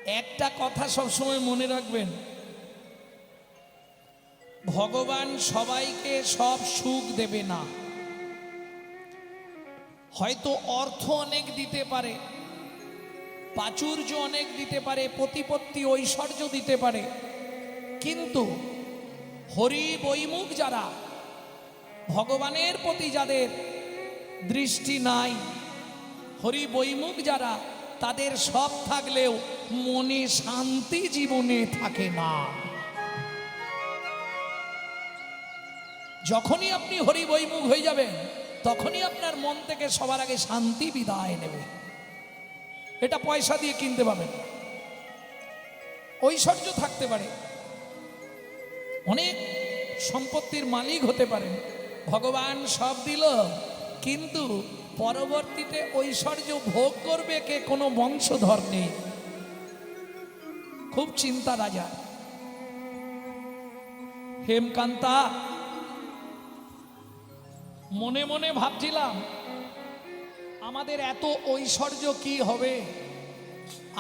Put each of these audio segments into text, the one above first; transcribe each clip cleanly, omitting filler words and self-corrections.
একটা কথা সবসময় মনে রাখবেন, ভগবান সবাইকে সব সুখ দেবে না। হয়তো অর্থ অনেক দিতে পারে, প্রাচুর্য অনেক দিতে পারে, প্রতিপত্তি ঐশ্বর্য দিতে পারে, কিন্তু হরি বৈমুখ যারা, ভগবানের প্রতি যাদের দৃষ্টি নাই, হরি বৈমুখ যারা, তাদের সব থাকলেও মনে শান্তি জীবনে থাকে না। যখনই আপনি হরি বৈমুখ হয়ে যাবেন, তখনই আপনার মন থেকে সবার আগে শান্তি বিদায় নেবে। এটা পয়সা দিয়ে কিনতে পাবেন। ঐশ্বর্য থাকতে পারে, অনেক সম্পত্তির মালিক হতে পারেন, ভগবান সব দিল, কিন্তু পরবর্তীতে ঐশ্বর্য ভোগ করবে কে? কোনো বংশধর নেই। খুব চিন্তা রাজা। হেমকান্তা মনে মনে ভাবছিলাম, আমাদের এত ঐশ্বর্য কি হবে?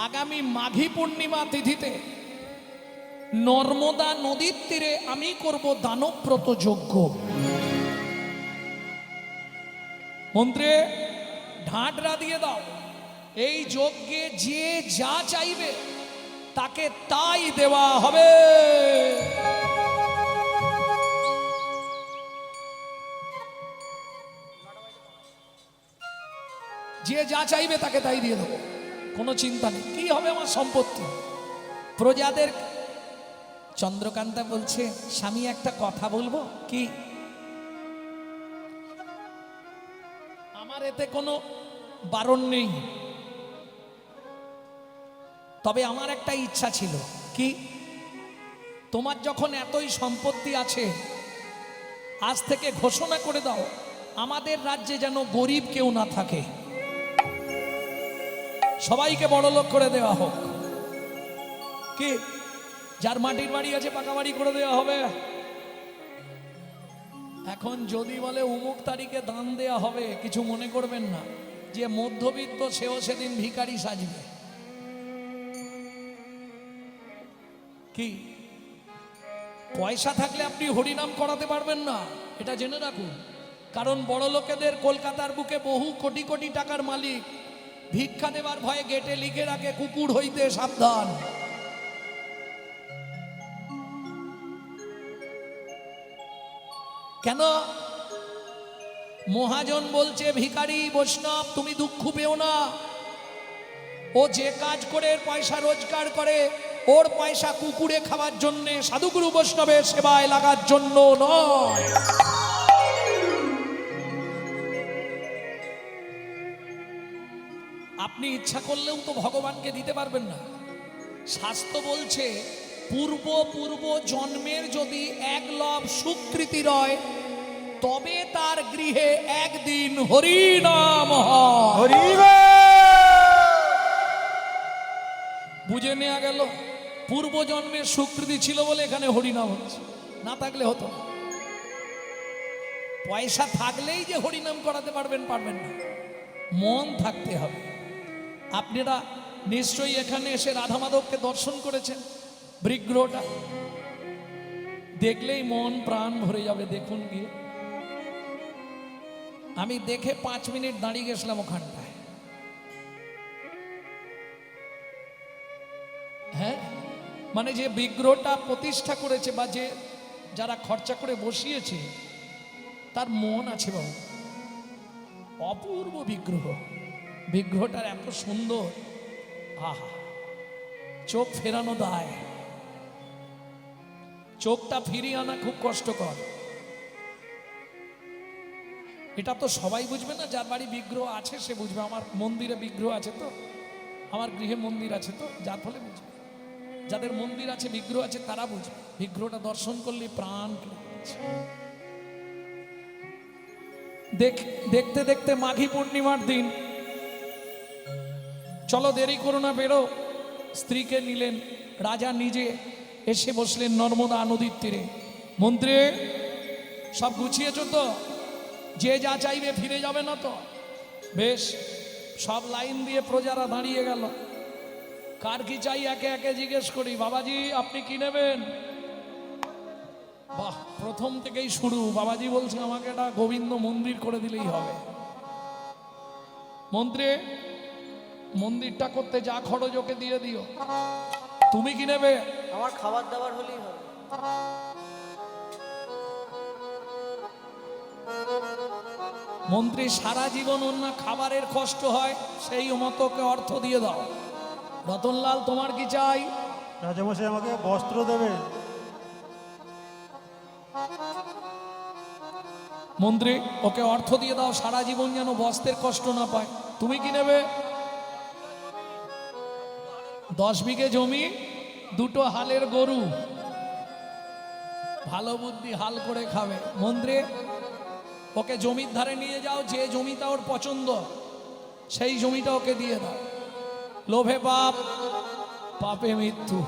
আগামী মাঘী পূর্ণিমা তিথিতে নর্মদা নদীর তীরে আমি করব দানব্রত যজ্ঞ। মন্ত্রে ঢাঁটরা দিয়ে দাও, এই যজ্ঞে যে যা চাইবে তাকে তাই দেওয়া হবে। যে যা চাইবে তাকে তাই দিয়ে দেবো, কোনো চিন্তা নেই। কি হবে আমার সম্পত্তি? প্রজাদের। চন্দ্রকান্তা বলছে, স্বামী একটা কথা বলবো কি? আমার এতে কোনো বারণ নেই, তবে আমার একটা ইচ্ছা ছিল। কি? তোমার যখন এতই সম্পত্তি আছে, আজ থেকে ঘোষণা করে দাও, আমাদের রাজ্যে যেন গরিব কেউ না থাকে, সবাইকে বড়লোক করে দেওয়া হোক। কি? যার মাটির বাড়ি আছে পাকা বাড়ি করে দেওয়া হবে। এখন যদি বলে অমুক তারিখে দান দেওয়া হবে, কিছু মনে করবেন না, যে মধ্যবিত্ত সেও সেদিন ভিখারি সাজবে। কি? পয়সা থাকলে আপনি হরিনাম করাতে পারবেন না, এটা জেনে রাখুন। কারণ বড় লোকেদের কলকাতার বুকে বহু কোটি কোটি টাকার মালিক ভিক্ষা দেবার ভয়ে গেটে লিখে রাখে, কুকুর হইতে সাবধান। কেন? মহাজন বলছে, ভিখারি বৈষ্ণব তুমি দুঃখ পেও না, ও যে কাজ করে পয়সা রোজগার করে, ওর পয়সা কুকুরে খাওয়ার জন্য, সাধুগুরু বৈষ্ণবের সেবায় লাগার জন্য নয়। আপনি ইচ্ছা করলেও তো ভগবানকে দিতে পারবেন না। শাস্ত্র বলছে, পূর্ব পূর্ব জন্মের যদি এক লব সুকৃতি রয়, তবে তার গৃহে একদিন হরিনাম হয়। বুঝে নেওয়া গেল, পূর্ব জন্মের সুকৃতি ছিল বলে এখানে হরিনাম হচ্ছে, না থাকলে হতো না। পয়সা থাকলেই যে হরিনাম করাতে পারবেন, পারবেন না, মন থাকতে হবে। আপনারা নিশ্চয়ই এখানে এসে রাধা মাধবকে দর্শন করেছেন। বিগ্রহটা দেখলেই মন প্রাণ ভরে যাবে। দেখুন গিয়ে, আমি দেখে 5 মিনিট দাঁড়িয়ে গেছিলাম ওখানটায়। হ্যাঁ, মানে যে বিগ্রহটা প্রতিষ্ঠা করেছে বা যে যারা খরচা করে বসিয়েছে, তার মন আছে বাবু। অপূর্ব বিগ্রহ, বিগ্রহটার এত সুন্দর, আহা, চোখ ফেরানো দায়। চোখটা ফিরিয়ে আনা খুব কষ্টকর। এটা তো সবাই বুঝবে না, যার বাড়ি বিগ্রহ আছে সে বুঝবে। আমার মন্দিরে বিগ্রহ আছে তো, আমার গৃহে মন্দির আছে তো, যার ফলে বুঝবে। যাদের মন্দির আছে, বিগ্রহ আছে, তারা বুঝবে। বিগ্রহটা দর্শন করলে প্রাণ দেখতে দেখতে মাঘী পূর্ণিমার দিন, চলো দেরি করো না, বেরো। স্ত্রীকে নিলেন, রাজা নিজে এসে বসলেন নর্মদা নদীর তীরে। মন্ত্রী, সব গুছিয়েছ তো? যে যা চাইবে ফিরে যাবে না তো? বেশ। সব লাইন দিয়ে প্রজারা দাঁড়িয়ে গেল। কার কি চাই একে একে জিজ্ঞেস করি। বাবাজি আপনি কি নেবেন? বাহ, প্রথম থেকেই শুরু। বাবাজি বলছে আমাকে একটা গোবিন্দ মন্দির করে দিলেই হবে। মন্ত্রী, মন্দিরটা করতে যা খরচ ওকে দিয়ে দিও। তুমি কি নেবে? আমার খাবার দাবার হলেই হবে। মন্ত্রী, সারা জীবন অন্য খাবারের কষ্ট হয়, সেই মতোকে অর্থ দিয়ে দাও। রতনলাল তোমার কি চাই? রাজামশাই আমাকে বস্ত্র দেবে। মন্ত্রী, ওকে অর্থ দিয়ে দাও, সারা জীবন যেন বস্ত্রের কষ্ট না পায়। তুমি কি নেবে? 10 বিঘে জমি, 2টো হালের গরু। ভালো বুদ্ধি, হাল করে খাবে। মন্ত্রী, ওকে জমির ধারে নিয়ে যাও, যে জমিটা ওর পছন্দ সেই জমিটা ওকে দিয়ে দাও। লোভে পাপ, পাপে মৃত্যু।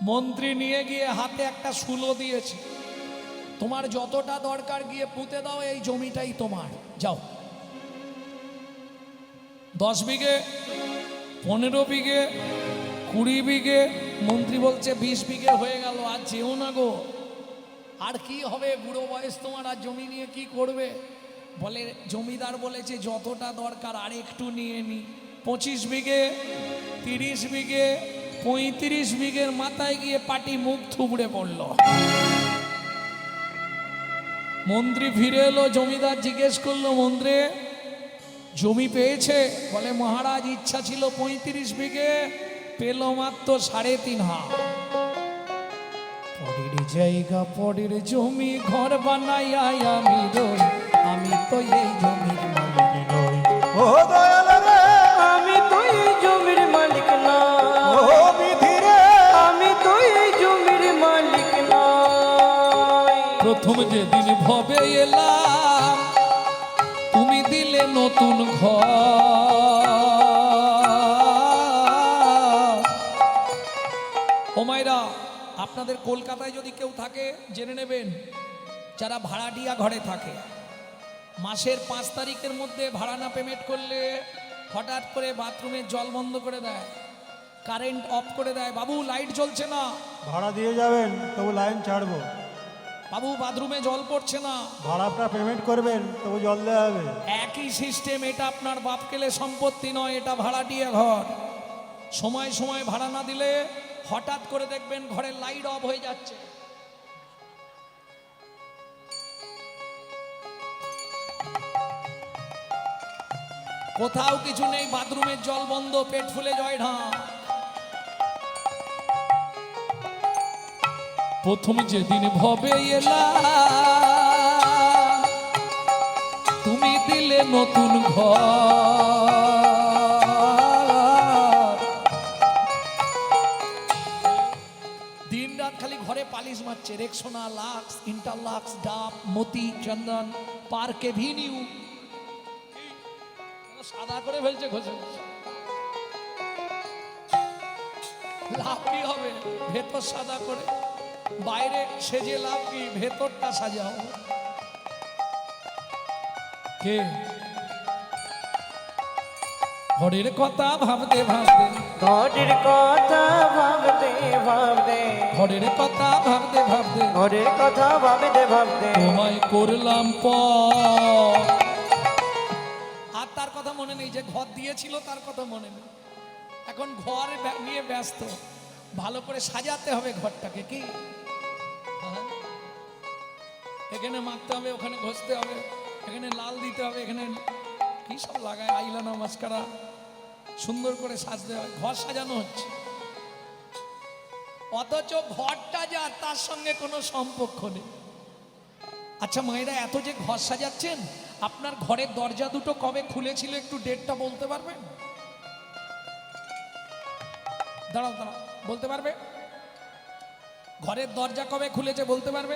মন্ত্রী নিয়ে গিয়ে হাতে একটা শুলো দিয়েছে, তোমার যতটা দরকার গিয়ে পুঁতে দাও, এই জমিটাই তোমার, যাও। 10 বিঘে, 15 বিঘে, 20 বিঘে। মন্ত্রী বলছে 20 বিঘে হয়ে গেল, আর যেও না গো। আর কি হবে, বুড়ো বয়স তোমার, আর জমি নিয়ে কি করবে? বলে জমিদার বলেছে যতটা দরকার আর একটু নিয়ে নি। 25 বিঘে, 30 বিঘে, 35 বিঘের মাথায় গিয়ে পাটি মুখ থুবড়ে পড়ল। মন্ত্রী ফিরে এলো, জমিদার জিজ্ঞেস করলো, মন্ত্রী জমি পেয়েছে? বলে মহারাজ ইচ্ছা ছিল 35 বিঘে, পেল মাত্র 3.5 হাত। পরের জায়গা পরের জমি, ঘর বানাইয়া আমি রই, আমি তো এই জমির মালিক নই। ও দয়াল রে, আমি তো এই জমির মালিক না। ও বিধি রে, আমি তো এই জমির মালিক নই। প্রথম যেদিন ভবে এলাম, তুমি দিলে নতুন ঘর। ও মায়েরা, আপনাদের কলকাতায় যদি কেউ থাকে জেনে নেবেন, যারা ভাড়াটিয়া ঘরে থাকে, মাসের 5 তারিখের মধ্যে ভাড়া না পেমেন্ট করলে হঠাৎ করে বাথরুমের জল বন্ধ করে দেয়, কারেন্ট অফ করে দেয়। বাবু লাইট জ্বলছে না, ভাড়া দিয়ে যাবেন, তবু লাইন ছাড়বো। বাবু বাথরুমে জল পড়ছে না, ভাড়াটা পেমেন্ট করবেন, তবু জল দেওয়া হবে। একই সিস্টেম। এটা আপনার বাপ কেলে সম্পত্তি নয়, এটা ভাড়াটিয়া ঘর। সময় সময় ভাড়া না দিলে হঠাৎ করে দেখবেন ঘরের লাইট অফ হয়ে যাচ্ছে। কোথাও কিছু নেই, বাথরুমের জল বন্ধ, পেট ফুলে জয় ঢাক। প্রথম যেদিন ভবে এলাম, তুমি দিলে নতুন ঘর। দিন রাত খালি ঘরে পালিশ মারছে, রেক্সোনা, লাক্স, ইন্টারলাক্স, ডাব, মতি, চন্দন, পার্কে ভিনিউ, সাদা করে ফেলছে ঘষে ঘষে। লাভ কি হবে? ভেতর সাদা করে, বাইরে সেজে লাভ কি? ভেতরটা সাজাও। কে ঘরের কথা ভাবতে ভাবতে, ঘরের কথা ভাবতে ভাবতে, ঘরের কথা ভাবতে ভাবতে, ঘরের কথা ভাবতে ভাবতে তোমায় করলাম আর তার কথা মনে নেই, যে ঘর দিয়েছিল তার কথা মনে নেই। এখন ঘর নিয়ে ব্যস্ত, ভালো করে সাজাতে হবে ঘরটাকে। কি হ্যাঁ? এখানে মাখতে হবে, ওখানে ঘষতে হবে, এখানে লাল দিতে হবে, এখানে কি সব লাগায়, আইলানা, মাস্কারা, সুন্দর করে সাজতে হবে। ঘর সাজানো হচ্ছে, অথচ ঘরটা যা তার সঙ্গে কোনো সম্পর্ক নেই। আচ্ছা মায়েরা, এত যে ঘর সাজাচ্ছেন, আপনার ঘরের দরজা দুটো কবে খুলেছিল একটু ডেটটা বলতে পারবেন? দাঁড়াও দাঁড়াও, বলতে পারবে? ঘরের দরজা কবে খুলেছে বলতে পারবে?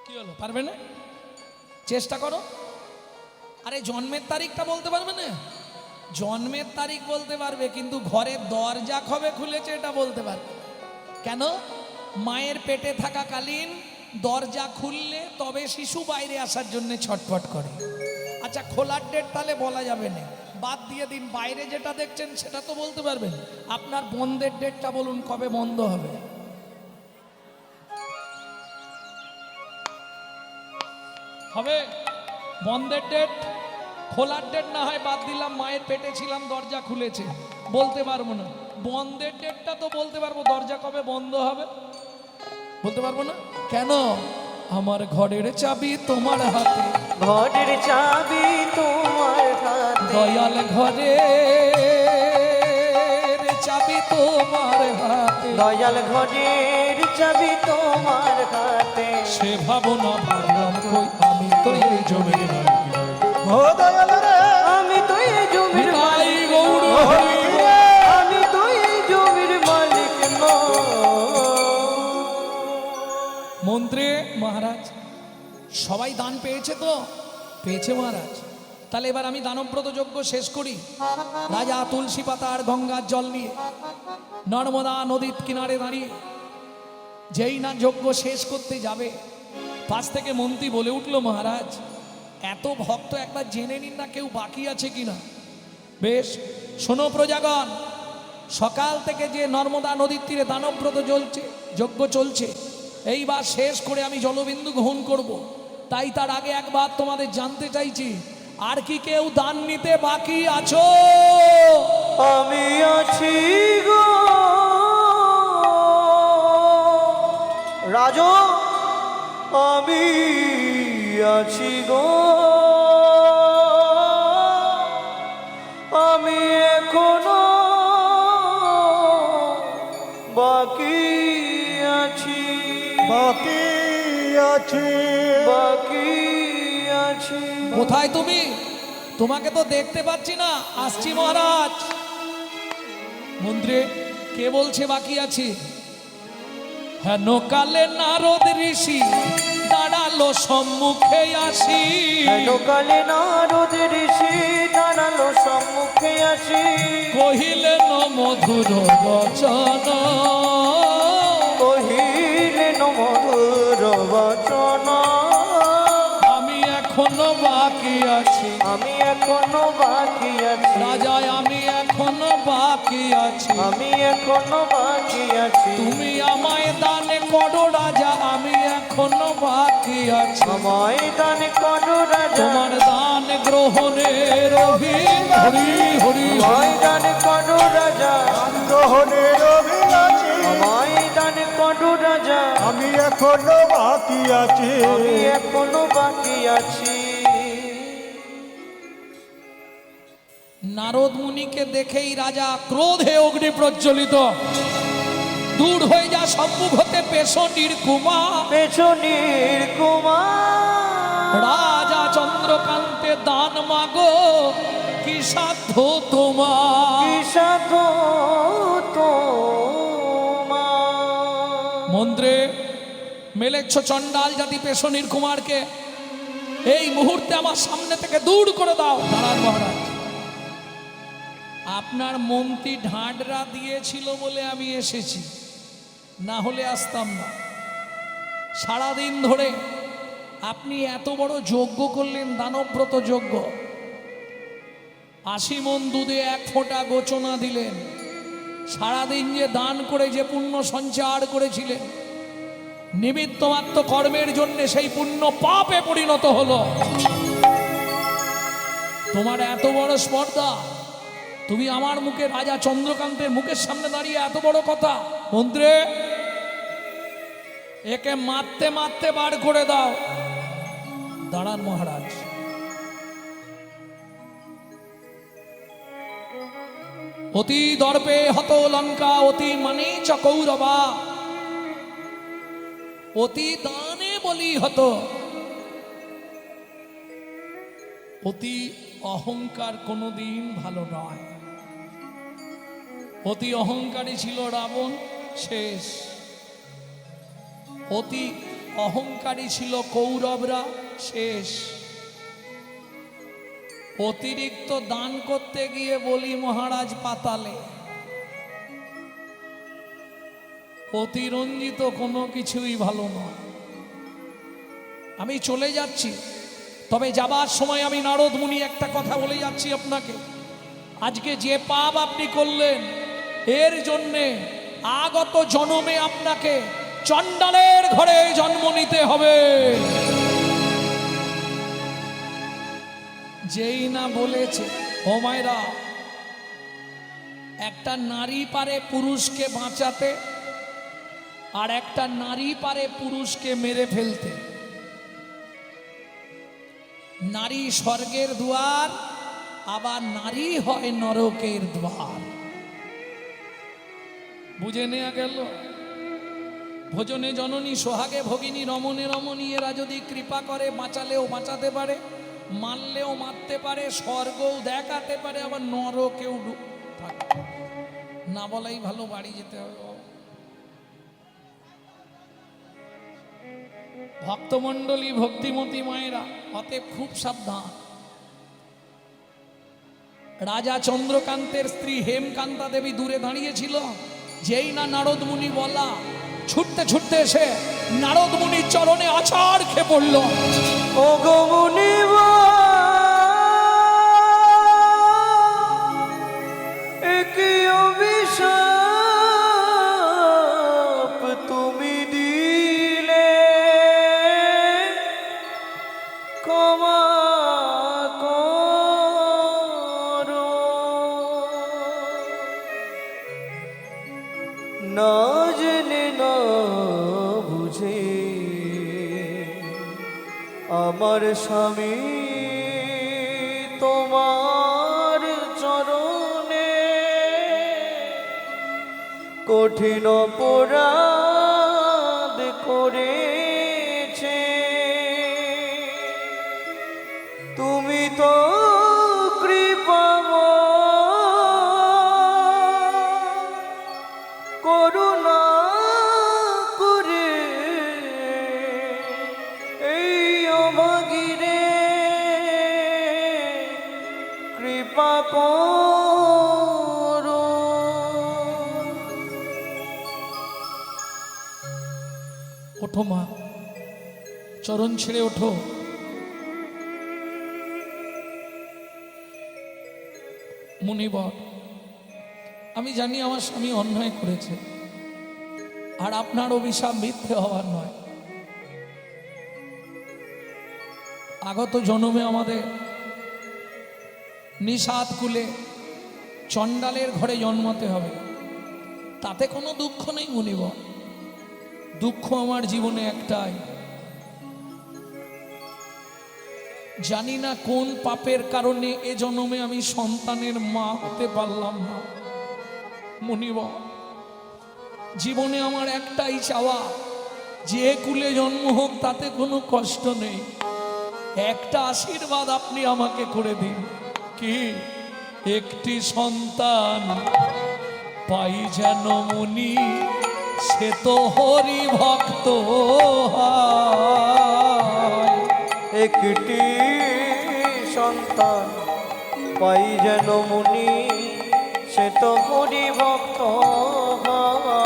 কি হলো, পারবে না? চেষ্টা করো। আরে জন্মের তারিখটা বলতে পারবে না? জন্মের তারিখ বলতে পারবে, কিন্তু ঘরের দরজা কবে খুলেছে এটা বলতে পারবে। কেন? মায়ের পেটে থাকাকালীন দরজা খুললে তবে শিশু বাইরে আসার জন্য ছটফট করে। আর আচ্ছা খোলার ডেট তাহলে বলা যাবে না, বাদ দিয়ে দিন। বাইরে যেটা দেখছেন সেটা তো বলতে পারবেন। আপনার বন্ধের ডেটটা বলুন, কবে বন্ধ হবে? হবে বন্ধের ডেট? খোলার ডেট না হয় বাদ দিলাম, মায়ের পেটে ছিলাম দরজা খুলেছে, বলতে পারবো না। বন্ধের ডেটটা তো বলতে পারবো, দরজা কবে বন্ধ হবে বলতে পারবো না। কেন? আমার ঘরের চাবি তোমার হাতে, ঘরের চাবি তোমার হাতে, দয়াল ঘরের চাবি তোমার হাতে, দয়াল ঘরের চাবি তোমার হাতে। সে ভাবনা ভাবলাম কই, আমি তো এই জমির মালিক নই। ও দয়াল রে, আমি তো এই জমির নিতাই মালিক গৌর নই। হরি। আমি তো এই জমির মালিক নই। মন্ত্রী মহারাজ সবাই দান পেয়েছে তো? পেয়েছে মহারাজ। তাহলে এবার আমি দানব্রত যজ্ঞ শেষ করি। রাজা তুলসী পাতা আর গঙ্গার জল নিয়ে নর্মদা নদীর কিনারে দাঁড়িয়ে যেই না যজ্ঞ শেষ করতে যাবে, পাশ থেকে মন্ত্রী বলে উঠল, মহারাজ এত ভক্ত একবার জেনে নিন না কেউ বাকি আছে কিনা। বেশ, শোনো প্রজাগণ, সকাল থেকে যে নর্মদা নদীর তীরে দানব্রত জ্বলছে, যজ্ঞ চলছে, এইবার শেষ করে আমি জলবিন্দু গ্রহণ করব। তাই তার আগে একবার তোমাদের জানতে চাইছি, আর কি কেউ দান নিতে বাকি আছো? আমি আছি গো রাজু, আমি আছি গো, আমি এখনো বাকি আছি, বাকি আছি। বাকি আছি। কোথায় তুমি? তোমাকে তো দেখতে পাচ্ছি না। আসছি মহারাজ। মন্ত্রী, কে বলছে বাকি আছে? হেন কালে নারদ ঋষি দাঁড়ালো সম্মুখে আসি, কালে নারদ ঋষি দাঁড়ালো সম্মুখে আসি, কহিলেন মধুর বচন, কহিলেন মধুর বচন, আমি এখনো বাকি আছি, আমি এখনো বাকি আছি, রাজা আমি এখনো বাকি আছি, আমি এখনো বাকি আছি, তুমি আমায় দানে করো রাজা, আমি এখনো বাকি আছি, আমায় দান করো রাজা, তোমার দান গ্রহণের হরি হরি আমায় দান করো রাজা, গ্রহণের অভিলাষী, আমায় দান করো রাজা, আমি এখনো বাকি আছি। আমি এখনো বাকি আছি। নারদ মুনিকে দেখেই রাজা ক্রোধে অগ্নি প্রজ্বলিত, দূর হয়ে যা সম্মুখ হতে পেশনির কুমার, পেছনের কুমার, রাজা চন্দ্রকান্তে দান মাগো, কি সাধ্য তোমার? কি সাধু তোমার। মন্ত্রে মেলেচ্ছ চণ্ডাল জাতি পেশনির কুমারকে এই মুহূর্তে আমার সামনে থেকে দূর করে দাও। দাঁড়ান মহারাজ, আপনার মন্ত্রী ঢাঁডরা দিয়েছিল বলে আমি এসেছি, না হলে আসতাম না। সারাদিন ধরে আপনি এত বড় যজ্ঞ করলেন, দানব্রত যজ্ঞ, 80 মণ দুধে 1 ফোঁটা গোচনা দিলেন, সারাদিন যে দান করে যে পুণ্য সঞ্চার করেছিলেন, নিমিত্ত মাত্র কর্মের জন্য সেই পুণ্য পাপে পরিণত হলো। তোমার এত বড় স্পর্ধা, তুমি আমার মুখে, রাজা চন্দ্রকান্তের মুখের সামনে দাঁড়িয়ে এত বড় কথা। মন্ত্রী, একে মারতে মারতে বার করে দাও। দাঁড়ান মহারাজ। অতি দর্পে হত লঙ্কা, অতি মানে চ কৌরবা, অতি দানে বলি হত, অতি অহংকার কোনোদিন ভালো নয়। অতি অহংকারী ছিল রাবণ, শেষ। অতি অহংকারী ছিল কৌরবরা, শেষ। অতিরিক্ত দান করতে গিয়ে বলি মহারাজ পাতালে। অতিরঞ্জিত কোনো কিছুই ভালো নয়। আমি চলে যাচ্ছি, তবে যাবার সময় আমি নারদ মুনি একটা কথা বলে যাচ্ছি আপনাকে, আজকে যে পাপ আপনি করলেন এর জন্যে আগত জন্মে আপনাকে চণ্ডালের ঘরে জন্ম নিতে হবে। যেই না বলেছে ও মায়েরা, একটা নারী পারে পুরুষকে বাঁচাতে, আর একটা নারী পারে পুরুষকে মেরে ফেলতে। নারী স্বর্গের দুয়ার, আবার নারী হয় নরকের দ্বার। বুঝে নেওয়া গেল? ভোজনে জননী সোহাগে ভগিনী রমণে রমণী, এরা যদি কৃপা করে বাঁচালেও বাঁচাতে পারে, মারলেও মারতে পারে, স্বর্গও দেখাতে পারে, আবার নরকেও না বলাই ভালো, বাড়ি যেতে হবে। ভক্তমণ্ডলী ভক্তিমতী মায়েরা, অতএব খুব সাবধান। রাজা চন্দ্রকান্তের স্ত্রী হেমকান্তা দেবী দূরে দাঁড়িয়েছিল, যেই না নারদ মুনি বলা, ছুটতে ছুটতে এসে নারদ মুনির চরণে আছাড় খেয়ে পড়ল। ও গো মুনিব, কি অভিশাপ তুমি দিলে, ক্ষমা করো। না জেনে না বুঝে আমার স্বামী তোমার চরণে কঠিন অপরাধ করেছে। তুমি তো করুণা করে এই অভাগীরে কৃপা করো। ওঠো মা, চরণ ছেড়ে ওঠো। মুনিবর, আমি জানি আমার স্বামী অন্যায় করেছে, আর আপনার অভিশাপ মিথ্যে হওয়ার নয়। আগত জন্মে আমাদের নিষাদ কুলে চণ্ডালের ঘরে জন্মাতে হবে, তাতে কোনো দুঃখ নেই মুনিবর। দুঃখ আমার জীবনে একটাই, জানি না কোন পাপের কারণে এ জন্মে আমি সন্তানের মা হতে পারলাম না। মুনিবর, জীবনে আমার একটাই চাওয়া, যে কুলে জন্ম হোক তাতে কোনো কষ্ট নেই, একটা আশীর্বাদ আপনি আমাকে করে দিন। কি? একটি সন্তান পাই যেন মুনি, সে তো হরি ভক্ত হয়। একটি সন্তান পাই যেন মুনি, সে তো হরি ভক্ত হয়।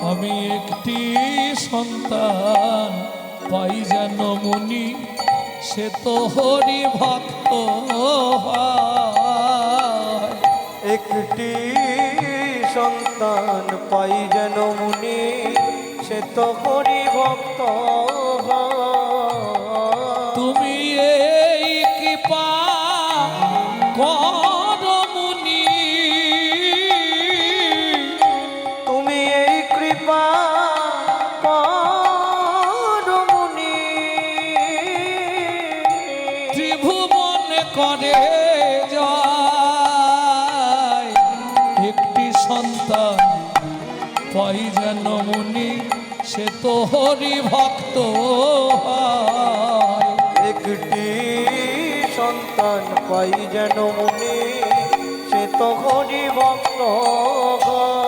আমি একটি সন্তান পাই যেন মুনি, সে তো হরি ভক্ত হয়। একটি সন্তান পাই যেন মুনি, সে তো হরি ভক্ত হয়। তুমি এই কৃপা করো মুনি, তুমি এই কৃপা করো মুনি, ত্রিভুবন করে যায় একটি সন্তান পাই যেন মুনি, সে তো হরি ভক্ত হয়। একটি সন্তান পাই যেন মুনি, সে তো হরি ভক্ত হয়।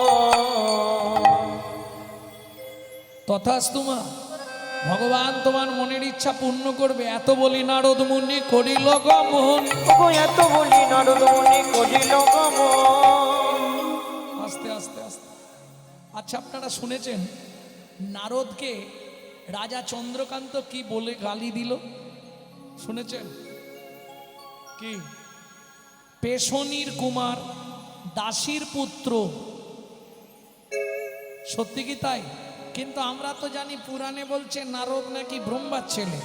তথাস্তু মা, ভগবান তোমার মনের ইচ্ছা পূর্ণ করবে। এত বলি নারদ মুনি করিল গমন। ওগো এত বলি নারদ মুনি করিল গমন। আস্তে আস্তে আস্তে। আচ্ছা, আপনারা শুনেছেন নারদকে রাজা চন্দ্রকান্ত কি বলে গালি দিল? শুনেছেন কি? পেশনির কুমার, দাসীর পুত্র। সত্যি কি তাই? কিন্তু আমরা তো জানি পুরাণে বলছে নারদ নাকি ব্রহ্মার ছেলে,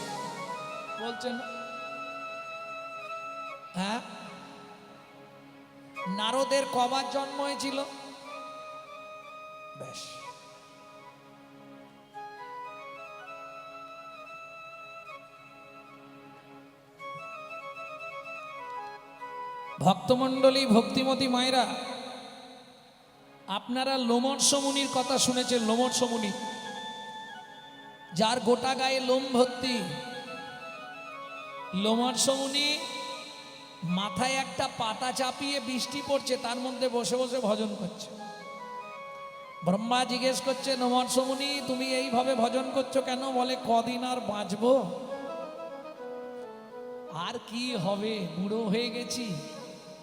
বলছেন হ্যাঁ? নারদের কবার জন্ম হয়েছিল? বেশ, ভক্তমণ্ডলী, ভক্তিমতী মায়েরা, আপনারা লোমর্ষ মুনির কথা শুনেছেন? লোমর্ষ মুনি, যার গোটা গায়ে লোম ভর্তি। লোমর্ষ মুনি মাথায় একটা পাতা চাপিয়ে, বৃষ্টি পড়ছে, তার মধ্যে বসে বসে ভজন করছে। ব্রহ্মা জিজ্ঞেস করছে, লোমর্ষ মুনি তুমি এইভাবে ভজন করছো কেন? বলে কদিন আর বাঁচবো, আর কি হবে, বুড়ো হয়ে গেছি,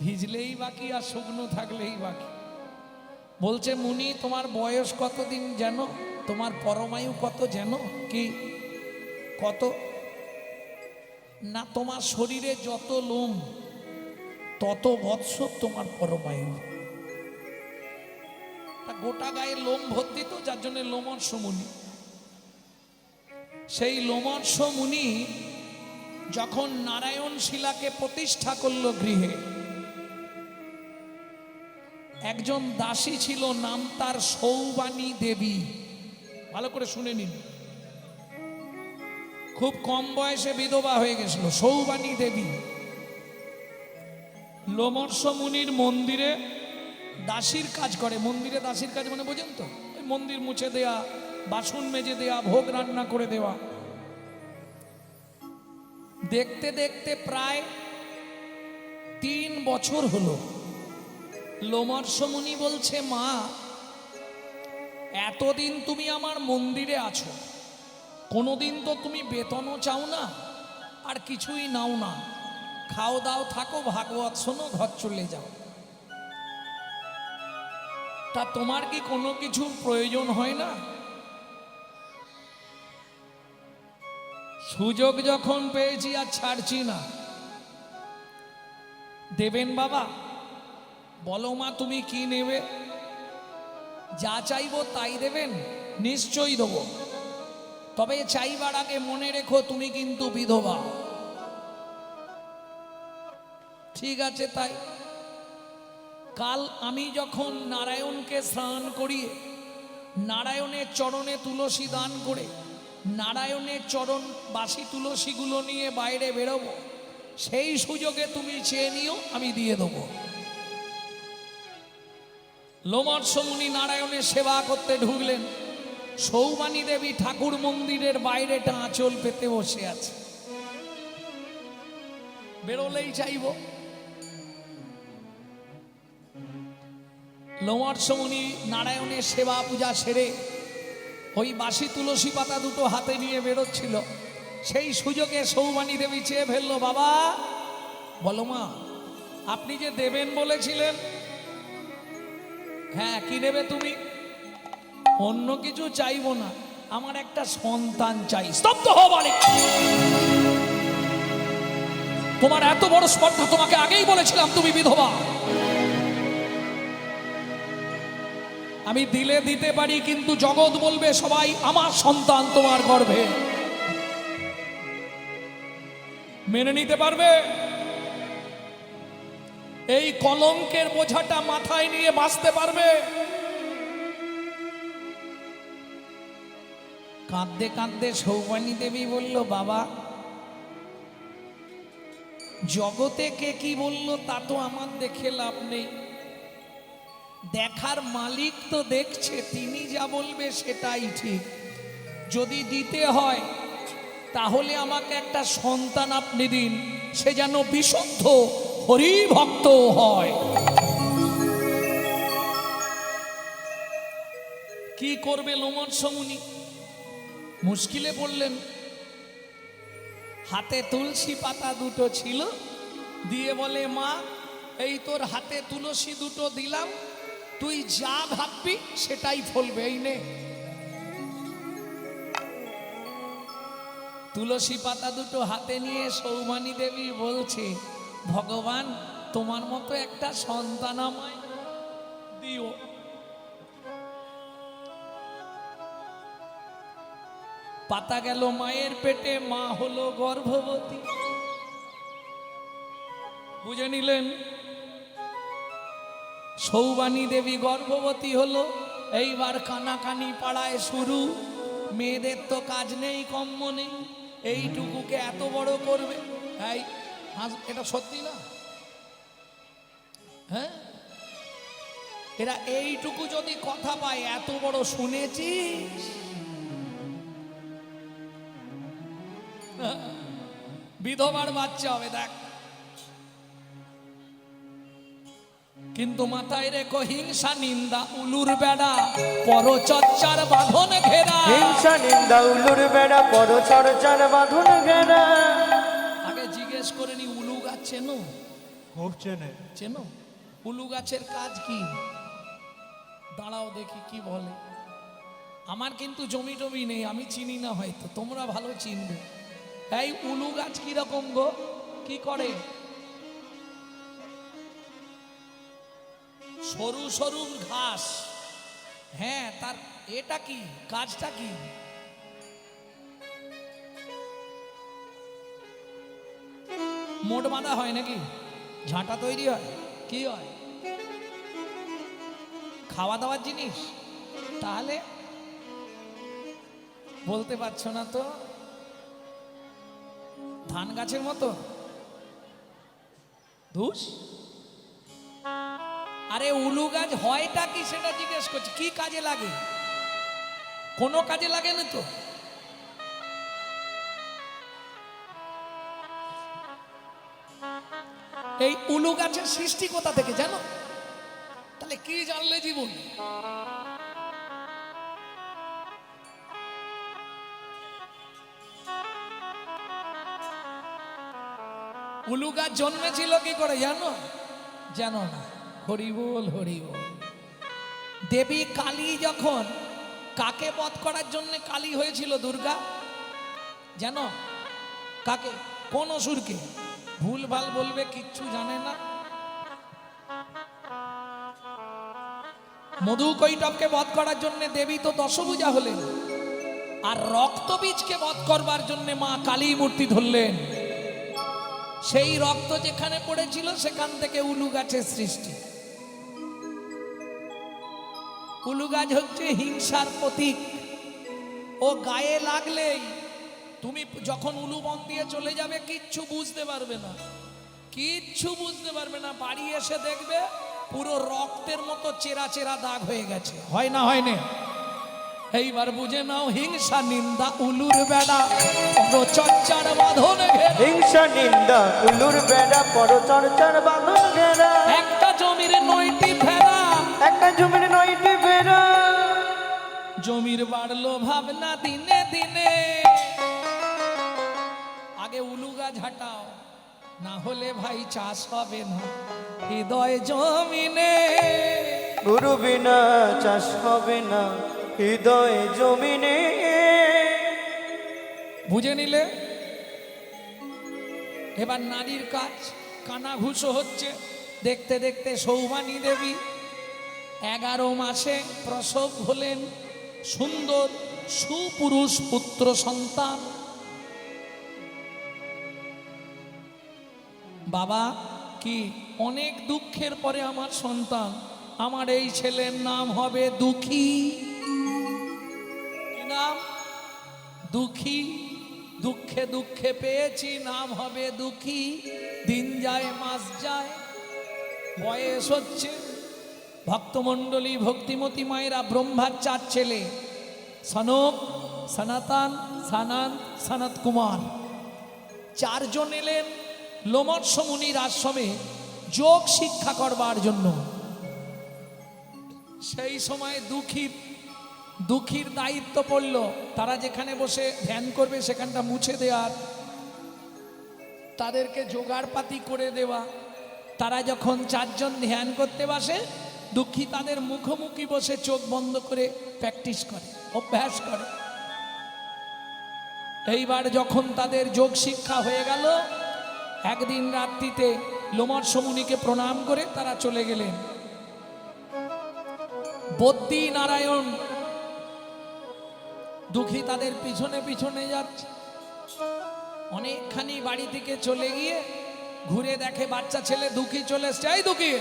ভিজলেই বাকি আর শুকনো থাকলেই বাকি। বলছে মুনি তোমার বয়স কতদিন যেন? তোমার পরমায়ু কত যেন? কি কত? না, তোমার শরীরে যত লোম তত বৎসর তোমার পরমায়ু। গোটা গায়ে লোম ভর্তি তো, যার জন্য লোমর্ষ মুনি। সেই লোমর্ষ মুনি যখন নারায়ণ শিলাকে প্রতিষ্ঠা করলো গৃহে, একজন দাসী ছিল, নাম তার সৌবানী দেবী। ভালো করে শুনে নিন, খুব কম বয়সে বিধবা হয়ে গেছিল সৌবানী দেবী। লোমর্ষ মুনির মন্দিরে দাসীর কাজ করে। মন্দিরে দাসীর কাজ মানে বোঝেন তো? ওই মন্দির মুছে দেয়া, বাসন মেজে দেয়া, ভোগ রান্না করে দেওয়া। দেখতে দেখতে প্রায় 3 বছর হলো। লোমর্ষ মুনি বলছে, মা এতদিন তুমি আমার মন্দিরে আছো, কোনোদিন তো তুমি বেতনও চাও না, আর কিছুই নাও না, খাও দাও থাকো, ভাগবত শোনো, ঘর চলে যাও। তা তোমার কি কোনো কিছুর প্রয়োজন হয় না? সুযোগ যখন পেয়েছি আর ছাড়ছি না। দেবেন বাবা? বলো মা তুমি কি নেবে? যা চাইবো তাই দেবেন? নিশ্চয়ই দেবো, তবে চাইবার আগে মনে রেখো তুমি কিন্তু বিধবা। ঠিক আছে, তাই কাল আমি যখন নারায়ণকে স্নান করিয়ে, নারায়ণের চরণে তুলসী দান করে, নারায়ণের চরণ বাসি তুলসীগুলো নিয়ে বাইরে বেরোবো, সেই সুযোগে তুমি চেয়ে নিও, আমি দিয়ে দেবো। লোমর্ষ মুনি নারায়ণের সেবা করতে ঢুকলেন। সৌবানী দেবী ঠাকুর মন্দিরের বাইরেটা আঁচল পেতে বসে আছে। বেরোলেই চাইব। লোমর্ষ মুনি নারায়ণের সেবা পূজা সেরে ওই বাসি তুলসী পাতা দুটো হাতে নিয়ে বেরোচ্ছিল, সেই সুযোগে সৌবানী দেবী চেয়ে ফেললো, বাবা বলো মা আপনি যে দেবেন বলেছিলেন? হ্যাঁ, কি নেবে তুমি? অন্য কিছু চাইবো না, আমার একটা সন্তান চাই। স্তব্ধ হও বালিক, তোমার এত বড় স্পর্ধা, তোমাকে আগেই বলেছিলাম তুমি বিধবা। আমি দিলে দিতে পারি, কিন্তু জগৎ বলবে সবাই আমার সন্তান তোমার গর্ভে। মেনে নিতে পারবে? এই কলঙ্কের বোঝাটা মাথায় নিয়ে বাঁচতে পারবে? কাঁদতে কাঁদতে সৌবানী দেবী বলল, বাবা জগতে কে কি বলল তা তো আমার দেখে লাভ নেই, দেখার মালিক তো দেখছে, তিনি যা বলবে সেটাই ঠিক। যদি দিতে হয় তাহলে আমাকে একটা সন্তান আপনি দিন, সে যেন বিশুদ্ধ হরি ভক্ত হয়। কি করবে লোমর্ষ মুনি? মুশকিলে পড়লেন। হাতে তুলসী পাতা দুটো ছিল, দিয়ে বলে, মা এই তোর হাতে তুলসী দুটো দিলাম, তুই যা ভাববি সেটাই ফলবে, এই নে। তুলসী পাতা দুটো হাতে নিয়ে সৌমানী দেবী বলছে, ভগবান তোমার মতো একটা সন্তান আমায় দিও। পাতা গেল মায়ের পেটে, মা হলো গর্ভবতী। বুঝে নিলেন? সৌবানী দেবী গর্ভবতী হলো। এইবার কানাকানি পাড়ায় শুরু। মেয়েদের তো কাজ নেই, কম্ম নেই, এইটুকুকে এত বড় করবে। এই এটা সত্যি না? হ্যাঁ, এরা এইটুকু যদি কথা পায়, এত বড় শুনেছিস? বিধবার বাচ্চা হবে দেখ। কিন্তু মাথায় রেখো, হিংসা নিন্দা উলুর বেড়া, পরচর্চার বাঁধন ঘেরা। হিংসা নিন্দা উলুর বেড়া, পরচর্চার বাঁধন ঘেরা। আগে জিজ্ঞেস করে নি, উলু গাছ চেনো? খুব চেনে। চেনো? উলু গাছের কাজ কি? দাঁড়াও দেখি কি বলে। আমার কিন্তু জমি টমি নেই, আমি চিনি না, হয়তো তোমরা ভালো চিনবে। এই উলু গাছ কিরকম গো? কি করে? সরু সরু ঘাস, হ্যাঁ, তার এটা কি কাজটা কি? মোট বাঁধা হয় নাকি? ঝাঁটা তৈরি হয়? কি হয়? খাওয়া দাওয়ার জিনিস? তাহলে বলতে পারছো না তো? ধান গাছের মতো ধুস। আরে উলু গাছ হয়টা কি সেটা জিজ্ঞেস করছি। কি কাজে লাগে? কোনো কাজে লাগে না তো। এই উলু গাছের সৃষ্টি কোথা থেকে জানো? তাহলে কি জানলে জীবন? উলু গাছ জন্মেছিল কি করে জানো? জানো না? হরি বল, হরি বল। দেবী কালী যখন কাকে বধ করার জন্য কালী হয়েছিল দুর্গা, জানো? কাকে? কোন অসুরকে? ভুল ভাল বলবে, কিচ্ছু জানে না। মধু কৈটবকে বধ করার জন্য দেবী তো দশভুজা হলেন, আর রক্তবীজকে বধ করবার জন্য মা কালী মূর্তি ধরলেন। সেই রক্ত যেখানে পড়েছিল সেখান থেকে উলু গাছের সৃষ্টি। উলু গাছ হচ্ছে হিংসার প্রতীক। ও গায়ে লাগলেই তুমি যখন উলু বন দিয়ে চলে যাবে, কিচ্ছু বুঝতে পারবে না, কিচ্ছু বুঝতে পারবে না। বাড়ি এসে দেখবে পুরো রক্তের মতো চেরা চেরা দাগ হয়ে গেছে। হয় না? হয় না? এইবার বুঝে নাও, হিংসা নিন্দা উলুর বেড়া, পরচর্চার বাঁধন ঘেরা। হিংসা নিন্দা উলুর বেড়া, পরচর্চার বাঁধন ঘেরা। একটা জমির 9টি ফেরা, একটা জমির 9টি ফেরা। জমির বাড়লো ভাবনা দিনে দিনে। আগে উলু গাছ হাঁটাও, না হলে ভাই চাষ হবে না হৃদয় জমিনে। গুরু বিনা চাষ হবে না হৃদয় জমিনে। বুঝে নিলে? এবার নারীর কাজ। কানাঘুষো হচ্ছে। দেখতে দেখতে সৌবানী দেবী 11 মাসে প্রসব হলেন সুন্দর সুপুরুষ পুত্র সন্তান। বাবা কি অনেক দুঃখের পরে আমার সন্তান, আমার এই ছেলের নাম হবে দুঃখী। কি নাম? দুঃখী। দুঃখে দুঃখে পেয়েছি, নাম হবে দুঃখী। দিন যায় মাস যায়, বয়স হচ্ছে। ভক্তমণ্ডলী ভক্তিমতী মায়েরা ব্রহ্মার 4 ছেলে, সনক, সনাতন, সানন, সনত কুমার। 4 জন এলেন লোমৎস মুনির আশ্রমে যোগ শিক্ষা করবার জন্য। সেই সময় দুঃখীর দায়িত্ব পড়ল, তারা যেখানে বসে ধ্যান করবে সেখানটা মুছে দেওয়ার, তাদেরকে জোগাড়পাতি করে দেওয়া। তারা যখন 4 জন ধ্যান করতে বসে, দুঃখী তাদের মুখোমুখি বসে চোখ বন্ধ করে প্র্যাকটিস করে, অভ্যাস করে। এইবার যখন তাদের যোগ শিক্ষা হয়ে গেল, একদিন রাত্রিতে লোমর্ষ মুনিকে প্রণাম করে তারা চলে গেলেন। বদ্রী নারায়ণ দুঃখী তাদের পিছনে পিছনে যাচ্ছে। অনেকখানি বাড়ি থেকে চলে গিয়ে ঘুরে দেখে বাচ্চা ছেলে দুঃখী চলে এসছে। এই দুঃখী,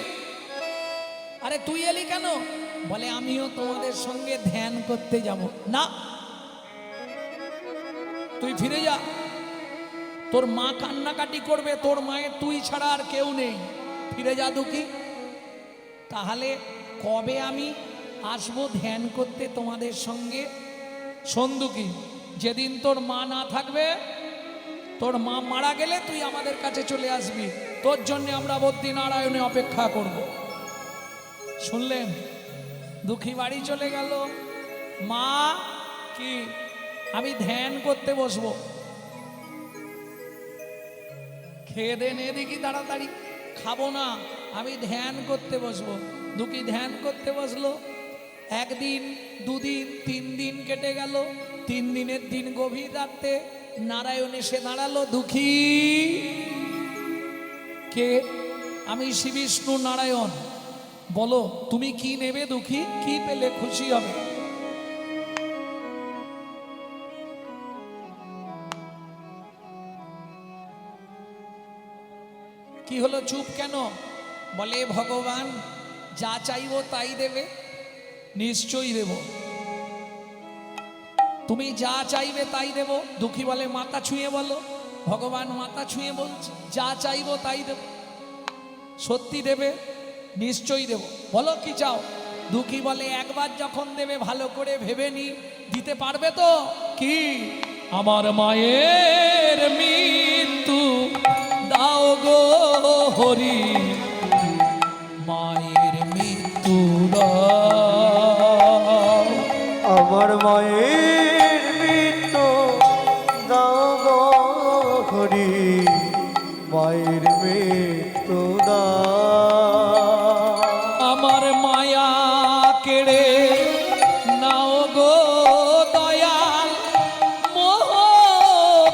আরে তুই এলি কেন? বলে আমিও তোমাদের সঙ্গে ধ্যান করতে যাব। না, তুই ফিরে যা, তোর মা কান্নাকাটি করবে, তোর মায়ের তুই ছাড়া আর কেউ নেই, ফিরে যা দুঃখী। তাহলে কবে আমি আসবো ধ্যান করতে তোমাদের সঙ্গে? শোন দুঃখী, যেদিন তোর মা না থাকবে, তোর মা মারা গেলে তুই আমাদের কাছে চলে আসবি, তোর জন্য আমরা বদ্রী নারায়ণে অপেক্ষা করব। শুনলেন? দুঃখী বাড়ি চলে গেল। মা কি, আমি ধ্যান করতে বসবো। খেয়ে দেন এদিকে তাড়াতাড়ি। খাবো না, আমি ধ্যান করতে বসবো। দুঃখী ধ্যান করতে বসলো। একদিন, দুদিন, 3 দিন কেটে গেল। 3 দিনের দিন গভীর রাতে নারায়ণ এসে দাঁড়ালো। দুঃখী কে? আমি শ্রী বিষ্ণু নারায়ণ। বলো তুমি কি নেবে দুঃখী? কি পেলে খুশি হবে? কি হলো, চুপ কেন? বলে ভগবান যা চাইবো তাই দেবে। নিশ্চয়ই দেব, তুমি যা চাইবে তাই দেব। দুঃখী বলে মাথা ছুঁয়ে বলো। ভগবান মাথা ছুঁয়ে বলছে যা চাইবো তাই দেব। সত্যি দেবে? নিশ্চয়ই দেব। বলো কি চাও? দুঃখী বলে একবার যখন দেবে ভালো করে ভেবে নি, দিতে পারবে তো? কি? আমার মায়ের মৃত্যু দাও গো হরি, মায়ের মৃত্যু দাও। আমার মায়ের মৃত্যু দাও গো হরি, মায়ের মৃত্যু দাও। আমার মায়া কেড়ে নাও গো দয়াল, মোহ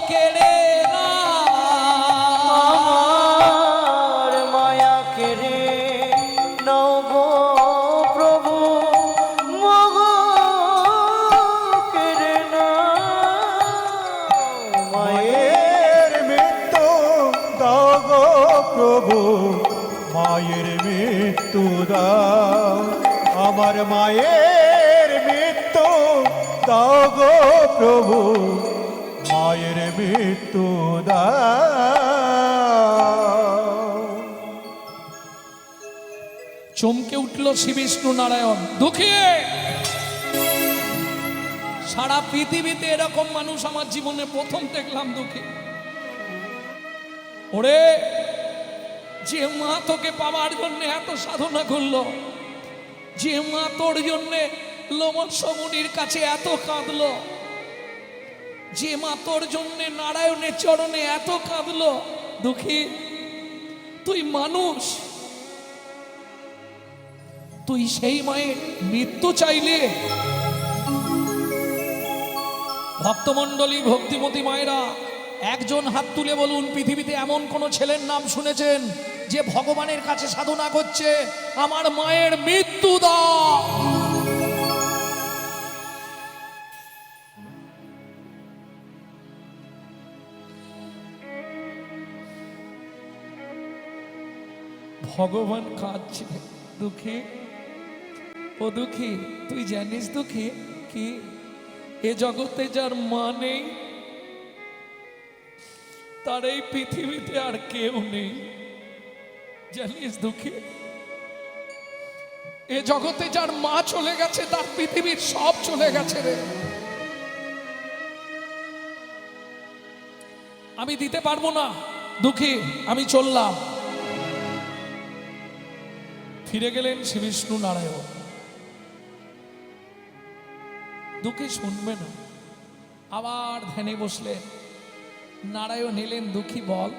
কেড়ে নাও। আমার মায়া কেড়ে নাও গো প্রভু, মোহ কেড়ে নাও। মায়ের মৃত্যু দাও গো প্রভু, মায়ের মৃত্যু দাও। আমার মায়ের মৃত্যু দাও গো প্রভু, মায়ের মৃত্যু দাও। চমকে উঠল শ্রী বিষ্ণু নারায়ণ। দুঃখী, সারা পৃথিবীতে এরকম মানুষ আমার জীবনে প্রথম দেখলাম। দুঃখী, ওরে যে মা তোকে পাওয়ার জন্য এত সাধনা করলো, যে মা তোর জন্য লোমর্ষ মুনির কাছে এত কাঁদলো, যে মা তোর জন্য নারায়ণের চরণে এত কাঁদলো, দুঃখী তুই মানুষ, তুই সেই মায়ের মৃত্যু চাইলে? ভক্তমণ্ডলী, ভক্তিমতী মায়েরা, একজন হাত তুলে বলুন পৃথিবীতে এমন কোন ছেলের নাম শুনেছেন যে ভগবানের কাছে সাধনা করছে আমার মায়ের মৃত্যু দাও? ভগবান কাঁদছে। দুঃখী, ও দুঃখী, তুই জানিস দুঃখী কি এ জগতে যার মা নেই তার এই পৃথিবীতে আর কেউ নেই, জানিস দুঃখী? এ জগতে যার মা চলে গেছে তার পৃথিবীর সব চলে গেছে রে। আমি দিতে পারবো না দুঃখী, আমি চললাম। ফিরে গেলেন শ্রী বিষ্ণু নারায়ণ। দুঃখী শুনবে না, আবার ধ্যানে বসলেন। নারায়ণ এলেন। দুঃখী বল,